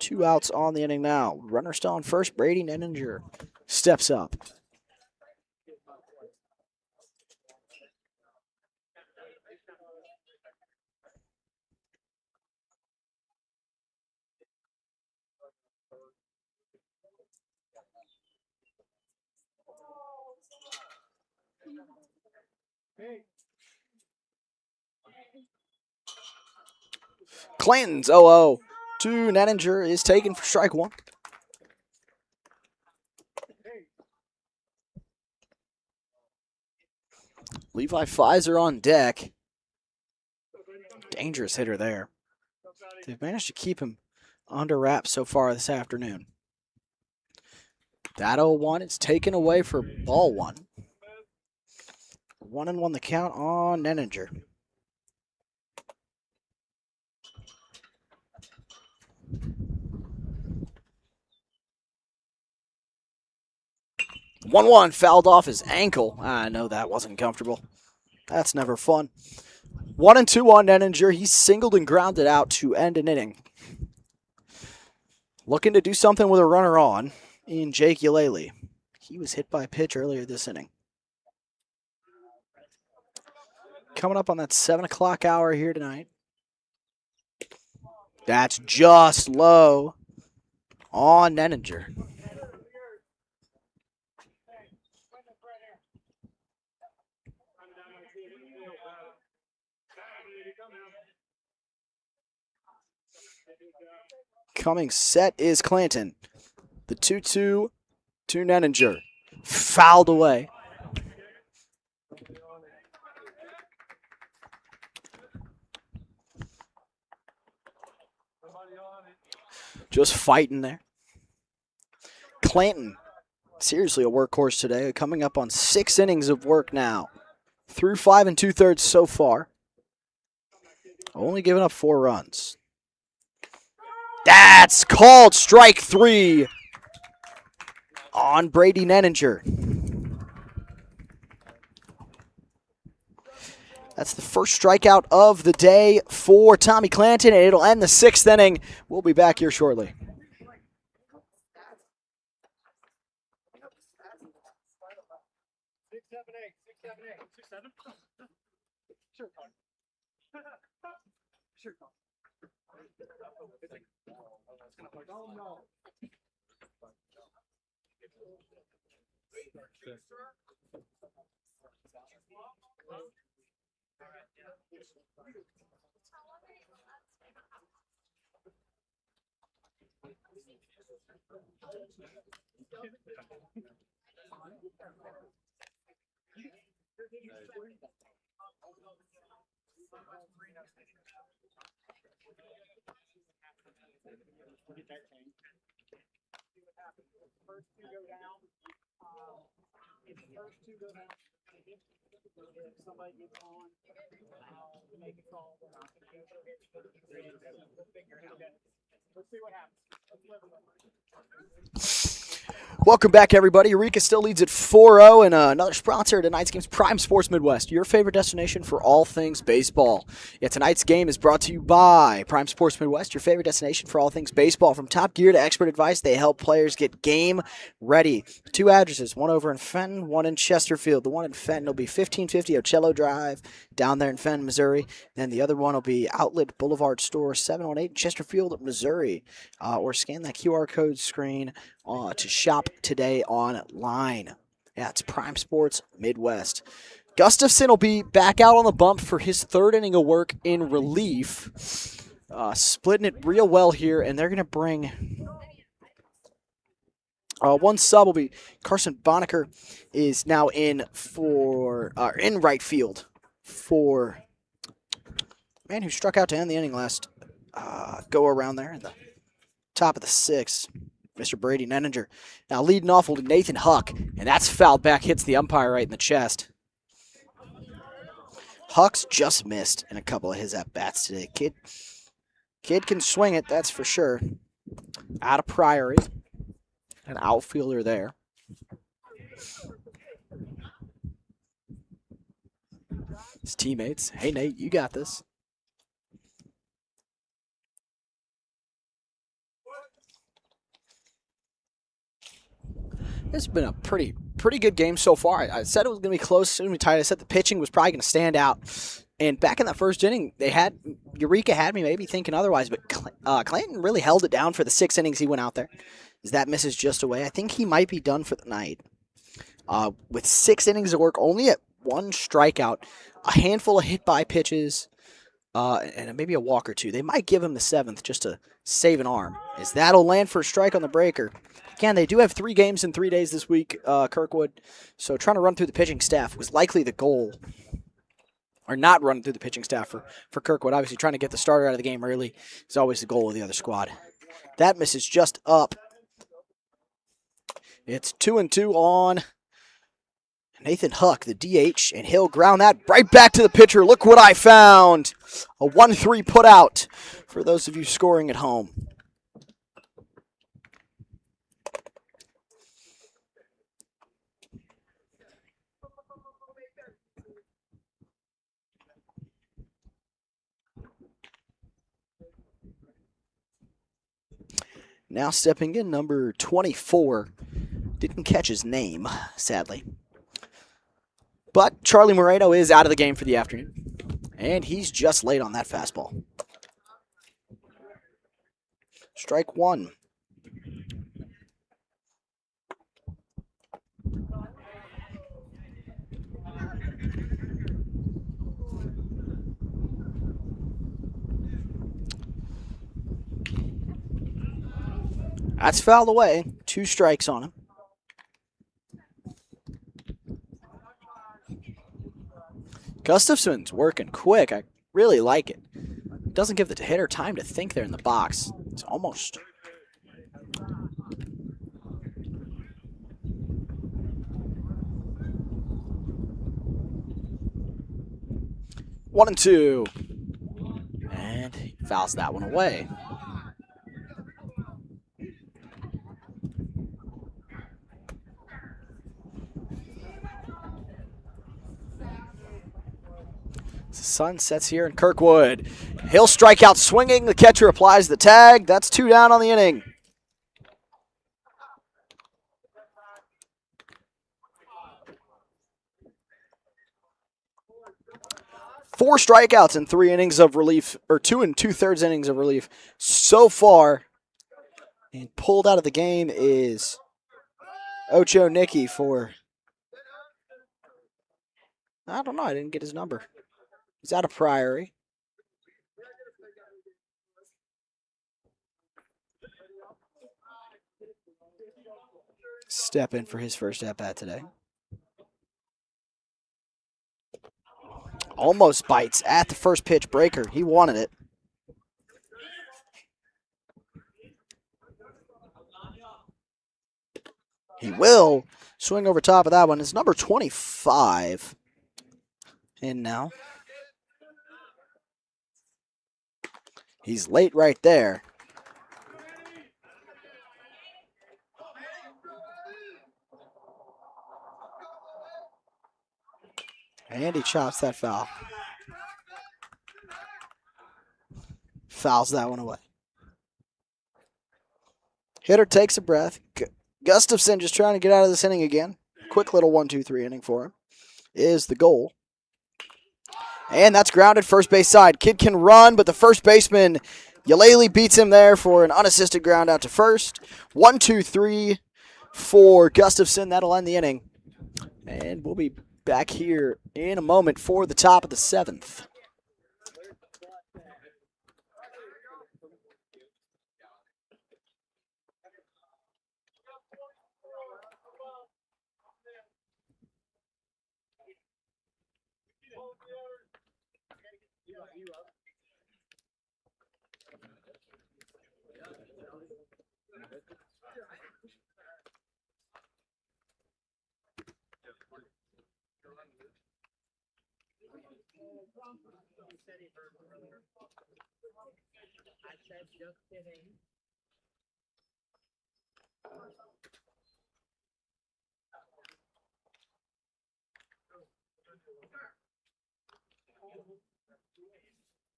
2 outs on the inning now. Runner still on first. Brady Nenninger steps up. Clanton's 0-0 to Nenninger is taken for strike one. Levi Fizer on deck. Dangerous hitter there. They've managed to keep him under wraps so far this afternoon. That 0-1 is taken away for ball one. 1-1 the count on Nenninger. One fouled off his ankle. I know that wasn't comfortable. That's never fun. 1-2 on Nenninger. He singled and grounded out to end an inning. Looking to do something with a runner on in Jake Eulele. He was hit by a pitch earlier this inning. Coming up on that 7 o'clock hour here tonight. That's just low on Nenninger. Coming set is Clanton. The 2-2 to Nenninger. Fouled away. Just fighting there. Clanton, seriously a workhorse today, coming up on 6 innings of work now. Through 5 2/3 so far. Only giving up 4 runs. That's called strike 3 on Brady Nenninger. That's the first strikeout of the day for Tommy Clanton, and it'll end the 6th inning. We'll be back here shortly. Welcome back, everybody. Eureka still leads at 4-0, and another sponsor of tonight's game is Prime Sports Midwest, your favorite destination for all things baseball. Yeah, tonight's game is brought to you by Prime Sports Midwest, your favorite destination for all things baseball. From top gear to expert advice, they help players get game ready. 2 addresses, one over in Fenton, one in Chesterfield. The one in Fenton will be 1550 Ocello Drive down there in Fenton, Missouri. Then the other one will be Outlet Boulevard Store, 718 Chesterfield, Missouri. Or scan that QR code screen to shop today online. Yeah, it's Prime Sports Midwest. Gustafson will be back out on the bump for his 3rd inning of work in relief. Splitting it real well here, and they're going to bring one sub will be Carson Bonacker is now in right field for man who struck out to end the inning last go around there in the top of the 6th. Mr. Brady Nenninger. Now leading off will be Nathan Huck, and that's fouled back, hits the umpire right in the chest. Huck's just missed in a couple of his at-bats today. Kid can swing it, that's for sure. Out of Priory. An outfielder there. His teammates, hey Nate, you got this. It's been a pretty good game so far. I said it was going to be close, it's going to be tight. I said the pitching was probably going to stand out. And back in that first inning, Eureka had me maybe thinking otherwise, but Clanton really held it down for the 6 innings he went out there. As that misses just away, I think he might be done for the night. With 6 innings of work, only at 1 strikeout, a handful of hit by pitches, and maybe a walk or 2. They might give him the 7th just to save an arm, as that'll land for a strike on the breaker. Again, they do have 3 games in 3 days this week, Kirkwood, so trying to run through the pitching staff was likely the goal. Or not running through the pitching staff for Kirkwood. Obviously, trying to get the starter out of the game early is always the goal of the other squad. That misses just up. It's 2-2 on Nathan Huck, the DH, and he'll ground that right back to the pitcher. Look what I found. A 1-3 put out for those of you scoring at home. Now stepping in, number 24. Didn't catch his name, sadly. But Charlie Moreno is out of the game for the afternoon. And he's just late on that fastball. Strike 1. That's fouled away. 2 strikes on him. Gustafson's working quick. I really like it. Doesn't give the hitter time to think there in the box. It's almost. One and 2. And he fouls that one away. The sun sets here in Kirkwood. He'll strike out swinging. The catcher applies the tag. That's 2 down on the inning. Four strikeouts in 3 innings of relief, or 2 2/3 innings of relief so far. And pulled out of the game is Ocho Nicky for, I don't know, I didn't get his number. He's out of Priory. Step in for his first at-bat today. Almost bites at the first pitch breaker. He wanted it. He will swing over top of that one. It's number 25. In now. He's late right there. And he chops that foul. Fouls that one away. Hitter takes a breath. Gustafson just trying to get out of this inning again. Quick little 1-2-3 inning for him is the goal. And that's grounded first base side. Kid can run, but the first baseman, Yaleli, beats him there for an unassisted ground out to first. 1-2-3 for Gustafson. That'll end the inning. And we'll be back here in a moment for the top of the 7th. I said just kidding.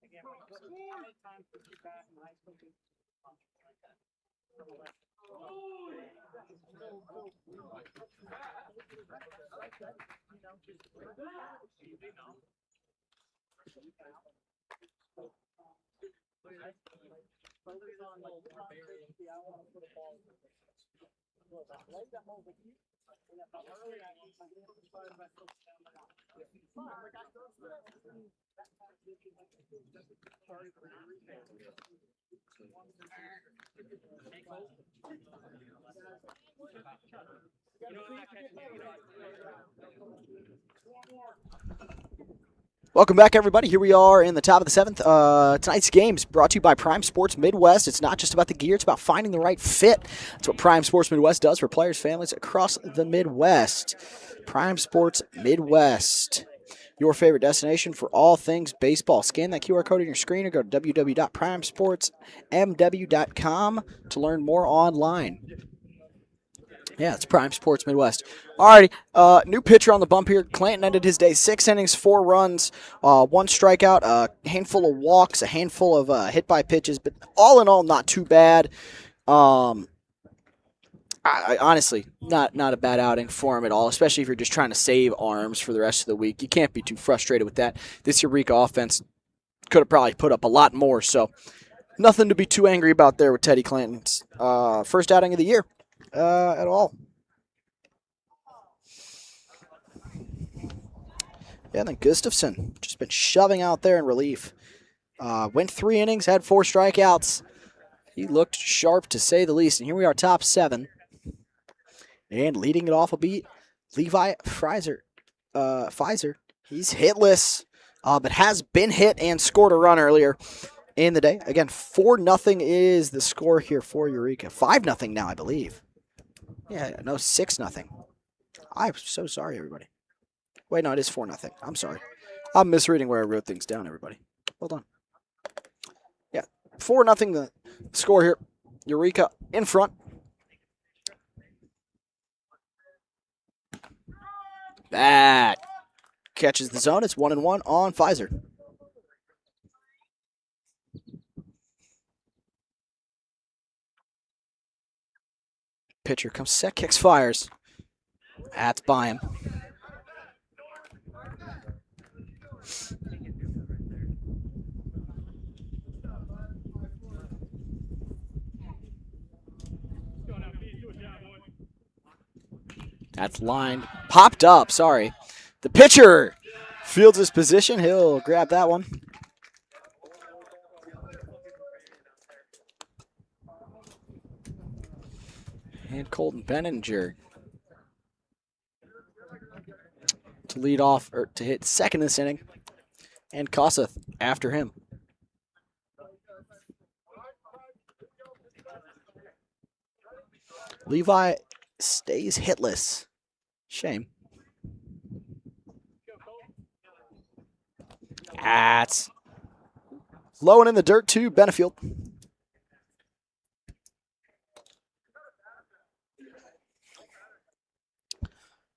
Again, how many times did you back in high school? Like that? Welcome back, everybody. Here we are in the top of the seventh. Tonight's game is brought to you by Prime Sports Midwest. It's not just about the gear, it's about finding the right fit. That's what Prime Sports Midwest does for players, families across the Midwest. Prime Sports Midwest, your favorite destination for all things baseball. Scan that QR code on your screen or go to www.primesportsmw.com to learn more online. Yeah, it's Prime Sports Midwest. Alrighty, new pitcher on the bump here. Clanton ended his day 6 innings, 4 runs, 1 strikeout, a handful of walks, a handful of hit by pitches, but all in all, not too bad. I honestly, not a bad outing for him at all, especially if you're just trying to save arms for the rest of the week. You can't be too frustrated with that. This Eureka offense could have probably put up a lot more, so nothing to be too angry about there with Teddy Clanton's first outing of the year. At all. Yeah, and then Gustafson just been shoving out there in relief. Went 3 innings, had 4 strikeouts. He looked sharp to say the least. And here we are, top 7. And leading it off will be Levi Pfizer. He's hitless, but has been hit and scored a run earlier in the day. Again, 4-0 is the score here for Eureka. 5-0 now, I believe. Yeah, no, 6-0. I'm so sorry, everybody. Wait, no, it is 4-0. I'm sorry. I'm misreading where I wrote things down, everybody. Hold on. Yeah, 4-0 the score here. Eureka in front. That catches the zone. It's 1-1 on Pfizer. Pitcher comes set, kicks, fires. That's by him. That's lined. Popped up, sorry. The pitcher fields his position. He'll grab that one. And Colton Benninger to lead off, or to hit second this inning. And Kossuth after him. Levi stays hitless. Shame. That's low and in the dirt to Benefield.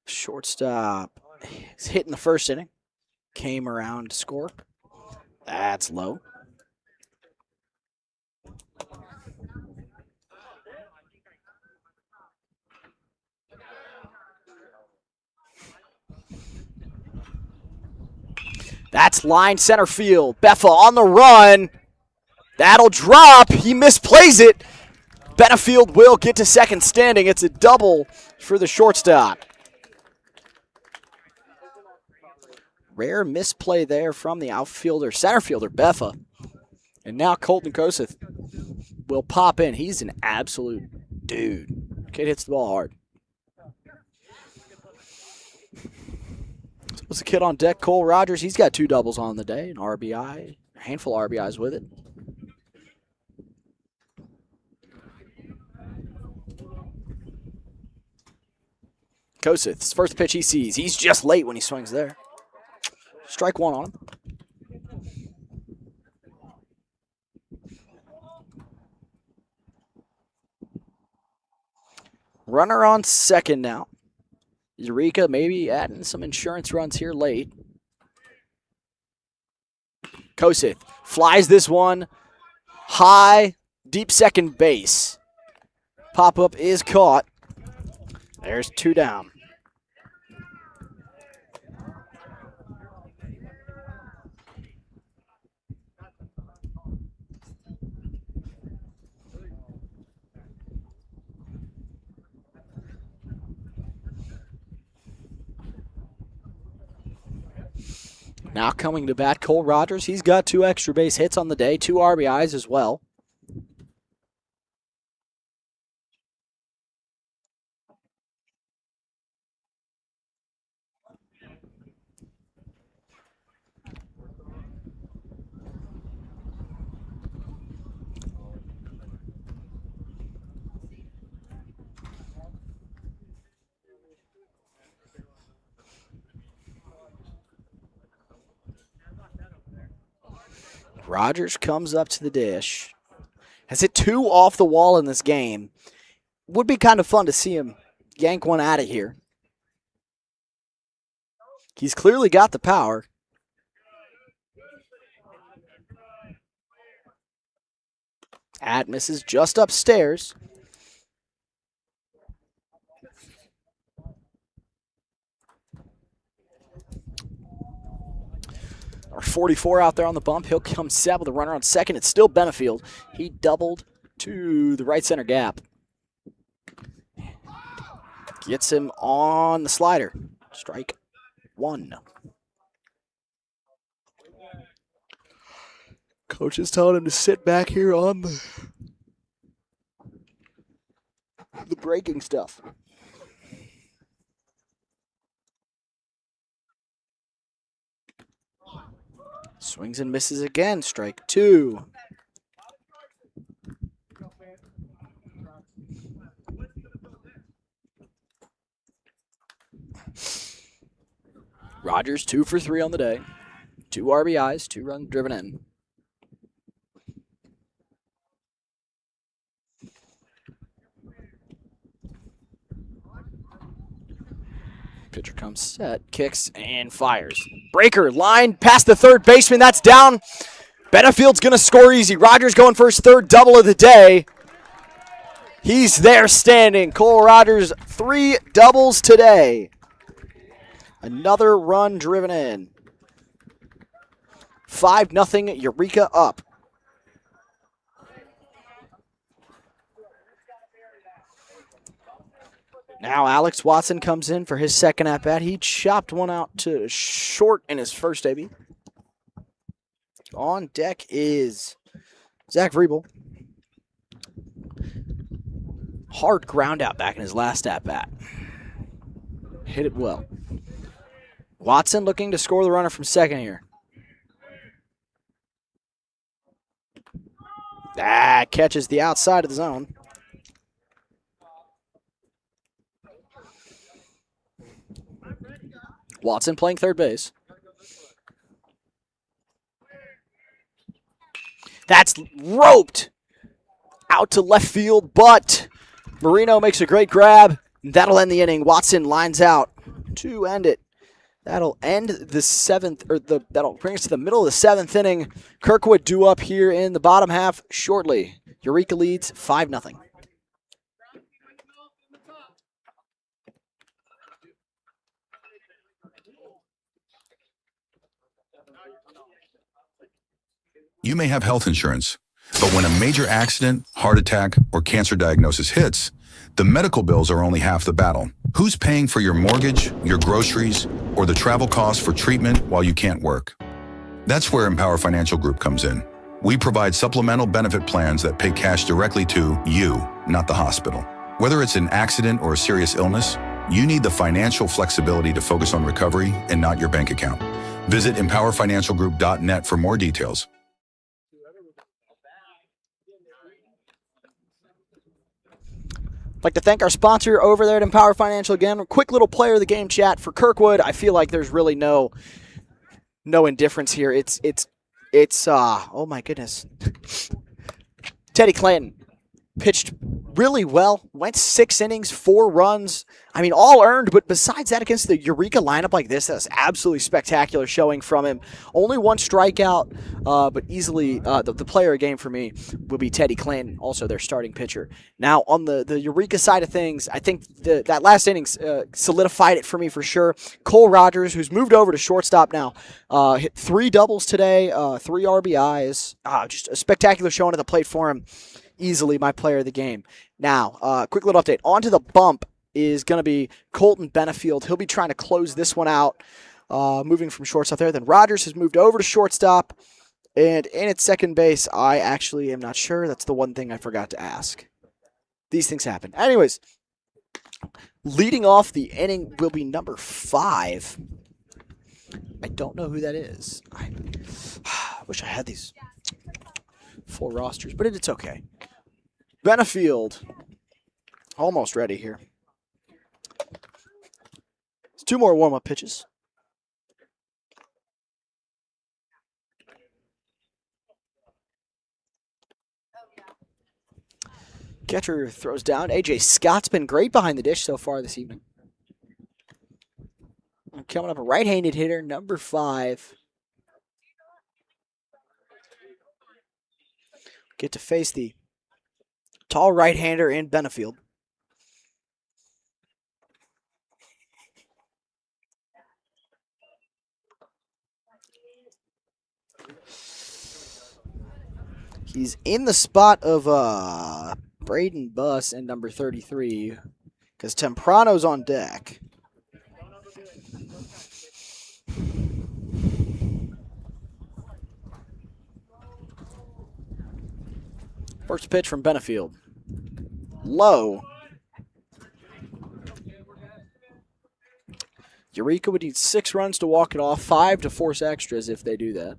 Shortstop is hit in the first inning. Came around to score. That's low. That's line center field. Beffa on the run. That'll drop. He misplays it. Benefield will get to second standing. It's a double for the shortstop. Rare misplay there from the outfielder, center fielder, Beffa. And now Colton Kossuth will pop in. He's an absolute dude. Kid hits the ball hard. So was the kid on deck, Cole Rogers. He's got 2 doubles on the day, an RBI, a handful of RBIs with it. Kossuth's first pitch he sees. He's just late when he swings there. Strike 1 on him. Runner on second now. Eureka maybe adding some insurance runs here late. Kossuth flies this one high, deep second base. Pop-up is caught. There's 2 down. Now coming to bat, Cole Rogers. He's got 2 extra base hits on the day, 2 RBIs as well. Rogers comes up to the dish. Has hit 2 off the wall in this game. Would be kind of fun to see him yank one out of here. He's clearly got the power. At misses just upstairs. Our 44 out there on the bump. He'll come set with a runner on second. It's still Benefield. He doubled to the right center gap. Gets him on the slider. Strike 1. Coach is telling him to sit back here on the breaking stuff. Swings and misses again. Strike 2. Rogers 2 for 3 on the day. 2 RBIs, 2 runs driven in. Pitcher comes set, kicks, and fires. Breaker, line, past the third baseman. That's down. Benefield's going to score easy. Rogers going for his 3rd double of the day. He's there standing. Cole Rogers, 3 doubles today. Another run driven in. 5-0, Eureka up. Now Alex Watson comes in for his second at-bat. He chopped one out to short in his first AB. On deck is Zach Vriebel. Hard ground out back in his last at-bat. Hit it well. Watson looking to score the runner from second here. Catches the outside of the zone. Watson playing third base. That's roped out to left field, but Marino makes a great grab. That'll end the inning. Watson lines out to end it. That'll end the 7th, that'll bring us to the middle of the 7th inning. Kirkwood due up here in the bottom half shortly. Eureka leads 5-0. You may have health insurance, but when a major accident, heart attack, or cancer diagnosis hits, the medical bills are only half the battle. Who's paying for your mortgage, your groceries, or the travel costs for treatment while you can't work? That's where Empower Financial Group comes in. We provide supplemental benefit plans that pay cash directly to you, not the hospital. Whether it's an accident or a serious illness, you need the financial flexibility to focus on recovery and not your bank account. Visit empowerfinancialgroup.net for more details. I'd like to thank our sponsor over there at Empower Financial again. A quick little player of the game chat for Kirkwood. I feel like there's really no indifference here. It's oh my goodness. Teddy Clanton pitched really well. Went 6 innings, 4 runs. I mean, all earned, but besides that, against the Eureka lineup like this, that's absolutely spectacular showing from him. Only 1 strikeout, but easily the player of the game for me will be Teddy Clanton, also their starting pitcher. Now, on the Eureka side of things, I think that last inning solidified it for me for sure. Cole Rogers, who's moved over to shortstop now, hit 3 doubles today, 3 RBIs. Just a spectacular showing at the plate for him. Easily my player of the game. Now, quick little update. Onto the bump is going to be Colton Benefield. He'll be trying to close this one out moving from shortstop there. Then Rogers has moved over to shortstop. And in its second base, I actually am not sure. That's the one thing I forgot to ask. These things happen. Anyways, leading off the inning will be number 5. I don't know who that is. I wish I had these full rosters, but it's okay. Benefield, almost ready here. It's 2 more warm-up pitches. Catcher throws down. A.J. Scott's been great behind the dish so far this evening. Coming up, a right-handed hitter, number 5. Get to face the tall right-hander in Benefield. He's in the spot of Braden Buss and number 33 because Temprano's on deck. First pitch from Benefield. Low. Eureka would need 6 runs to walk it off, 5 to force extras if they do that.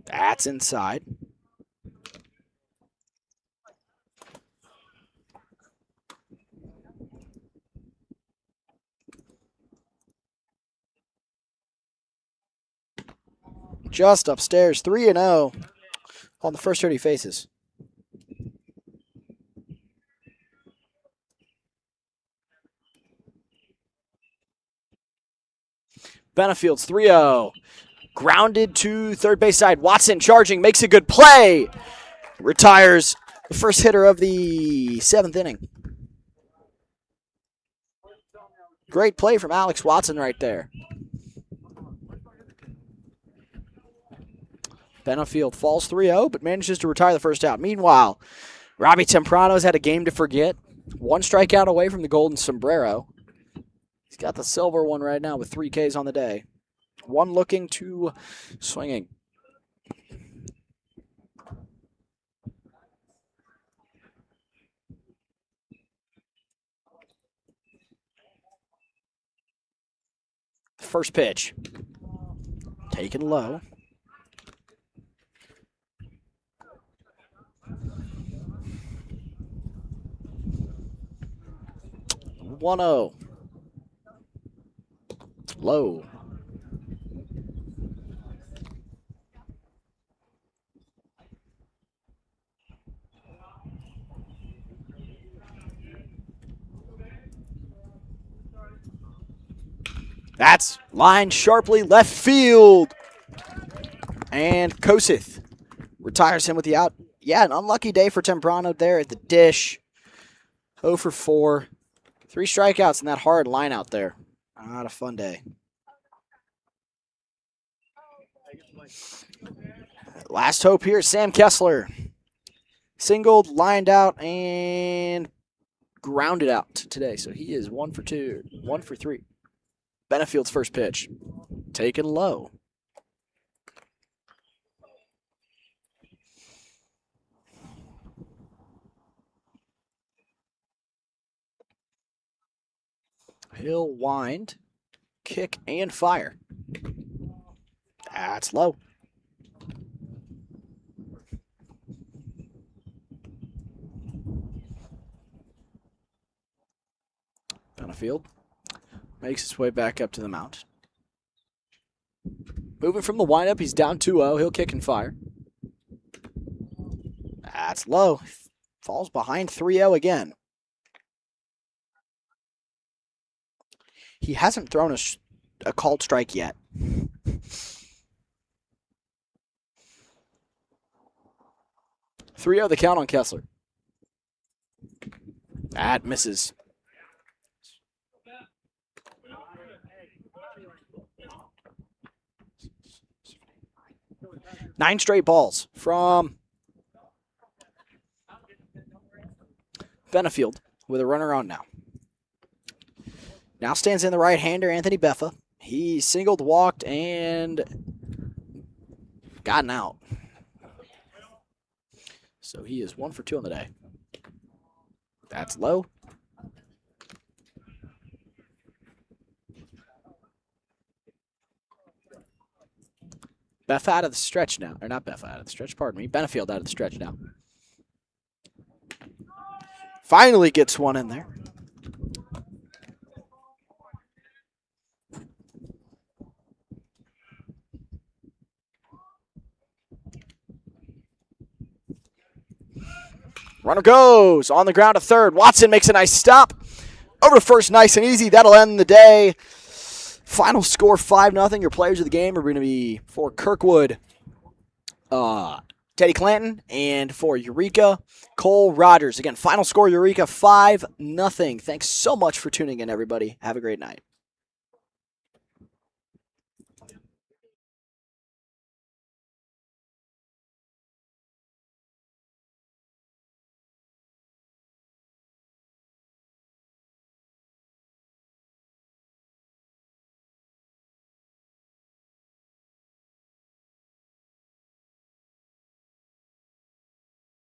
That's inside. Just upstairs, 3-0 on the first 30 faces. Benefield's 3-0. Grounded to third base side. Watson charging, makes a good play. Retires the first hitter of the 7th inning. Great play from Alex Watson right there. Benefield falls 3-0, but manages to retire the first out. Meanwhile, Robbie Temprano's had a game to forget. 1 strikeout away from the golden sombrero. He's got the silver one right now with 3 Ks on the day. 1 looking, 2 swinging. First pitch. Taken low. 1-0. Low. That's lined sharply left field. And Kosith retires him with the out. Yeah, an unlucky day for Temprano there at the dish. 0 for 4. 3 strikeouts in that hard line out there. Not a fun day. Last hope here, Sam Kessler. Singled, lined out, and grounded out today. So he is 1 for 2, 1 for 3. Benefield's first pitch. Taken low. He'll wind, kick, and fire. That's low. Benefield makes his way back up to the mound. Moving from the windup, he's down 2-0. He'll kick and fire. That's low. Falls behind 3-0 again. He hasn't thrown a called strike yet. 3-0 the count on Kessler. That misses. Nine straight balls from Benefield with a runner on now. Now stands in the right-hander, Anthony Beffa. He singled, walked, and gotten out. So he is 1 for 2 on the day. That's low. Beffa out of the stretch now. Or not Beffa out of the stretch, pardon me. Benefield out of the stretch now. Finally gets one in there. Runner goes on the ground to third. Watson makes a nice stop. Over to first, nice and easy. That'll end the day. Final score 5-0. Your players of the game are going to be for Kirkwood, Teddy Clanton, and for Eureka, Cole Rogers. Again, final score Eureka 5-0. Thanks so much for tuning in, everybody. Have a great night.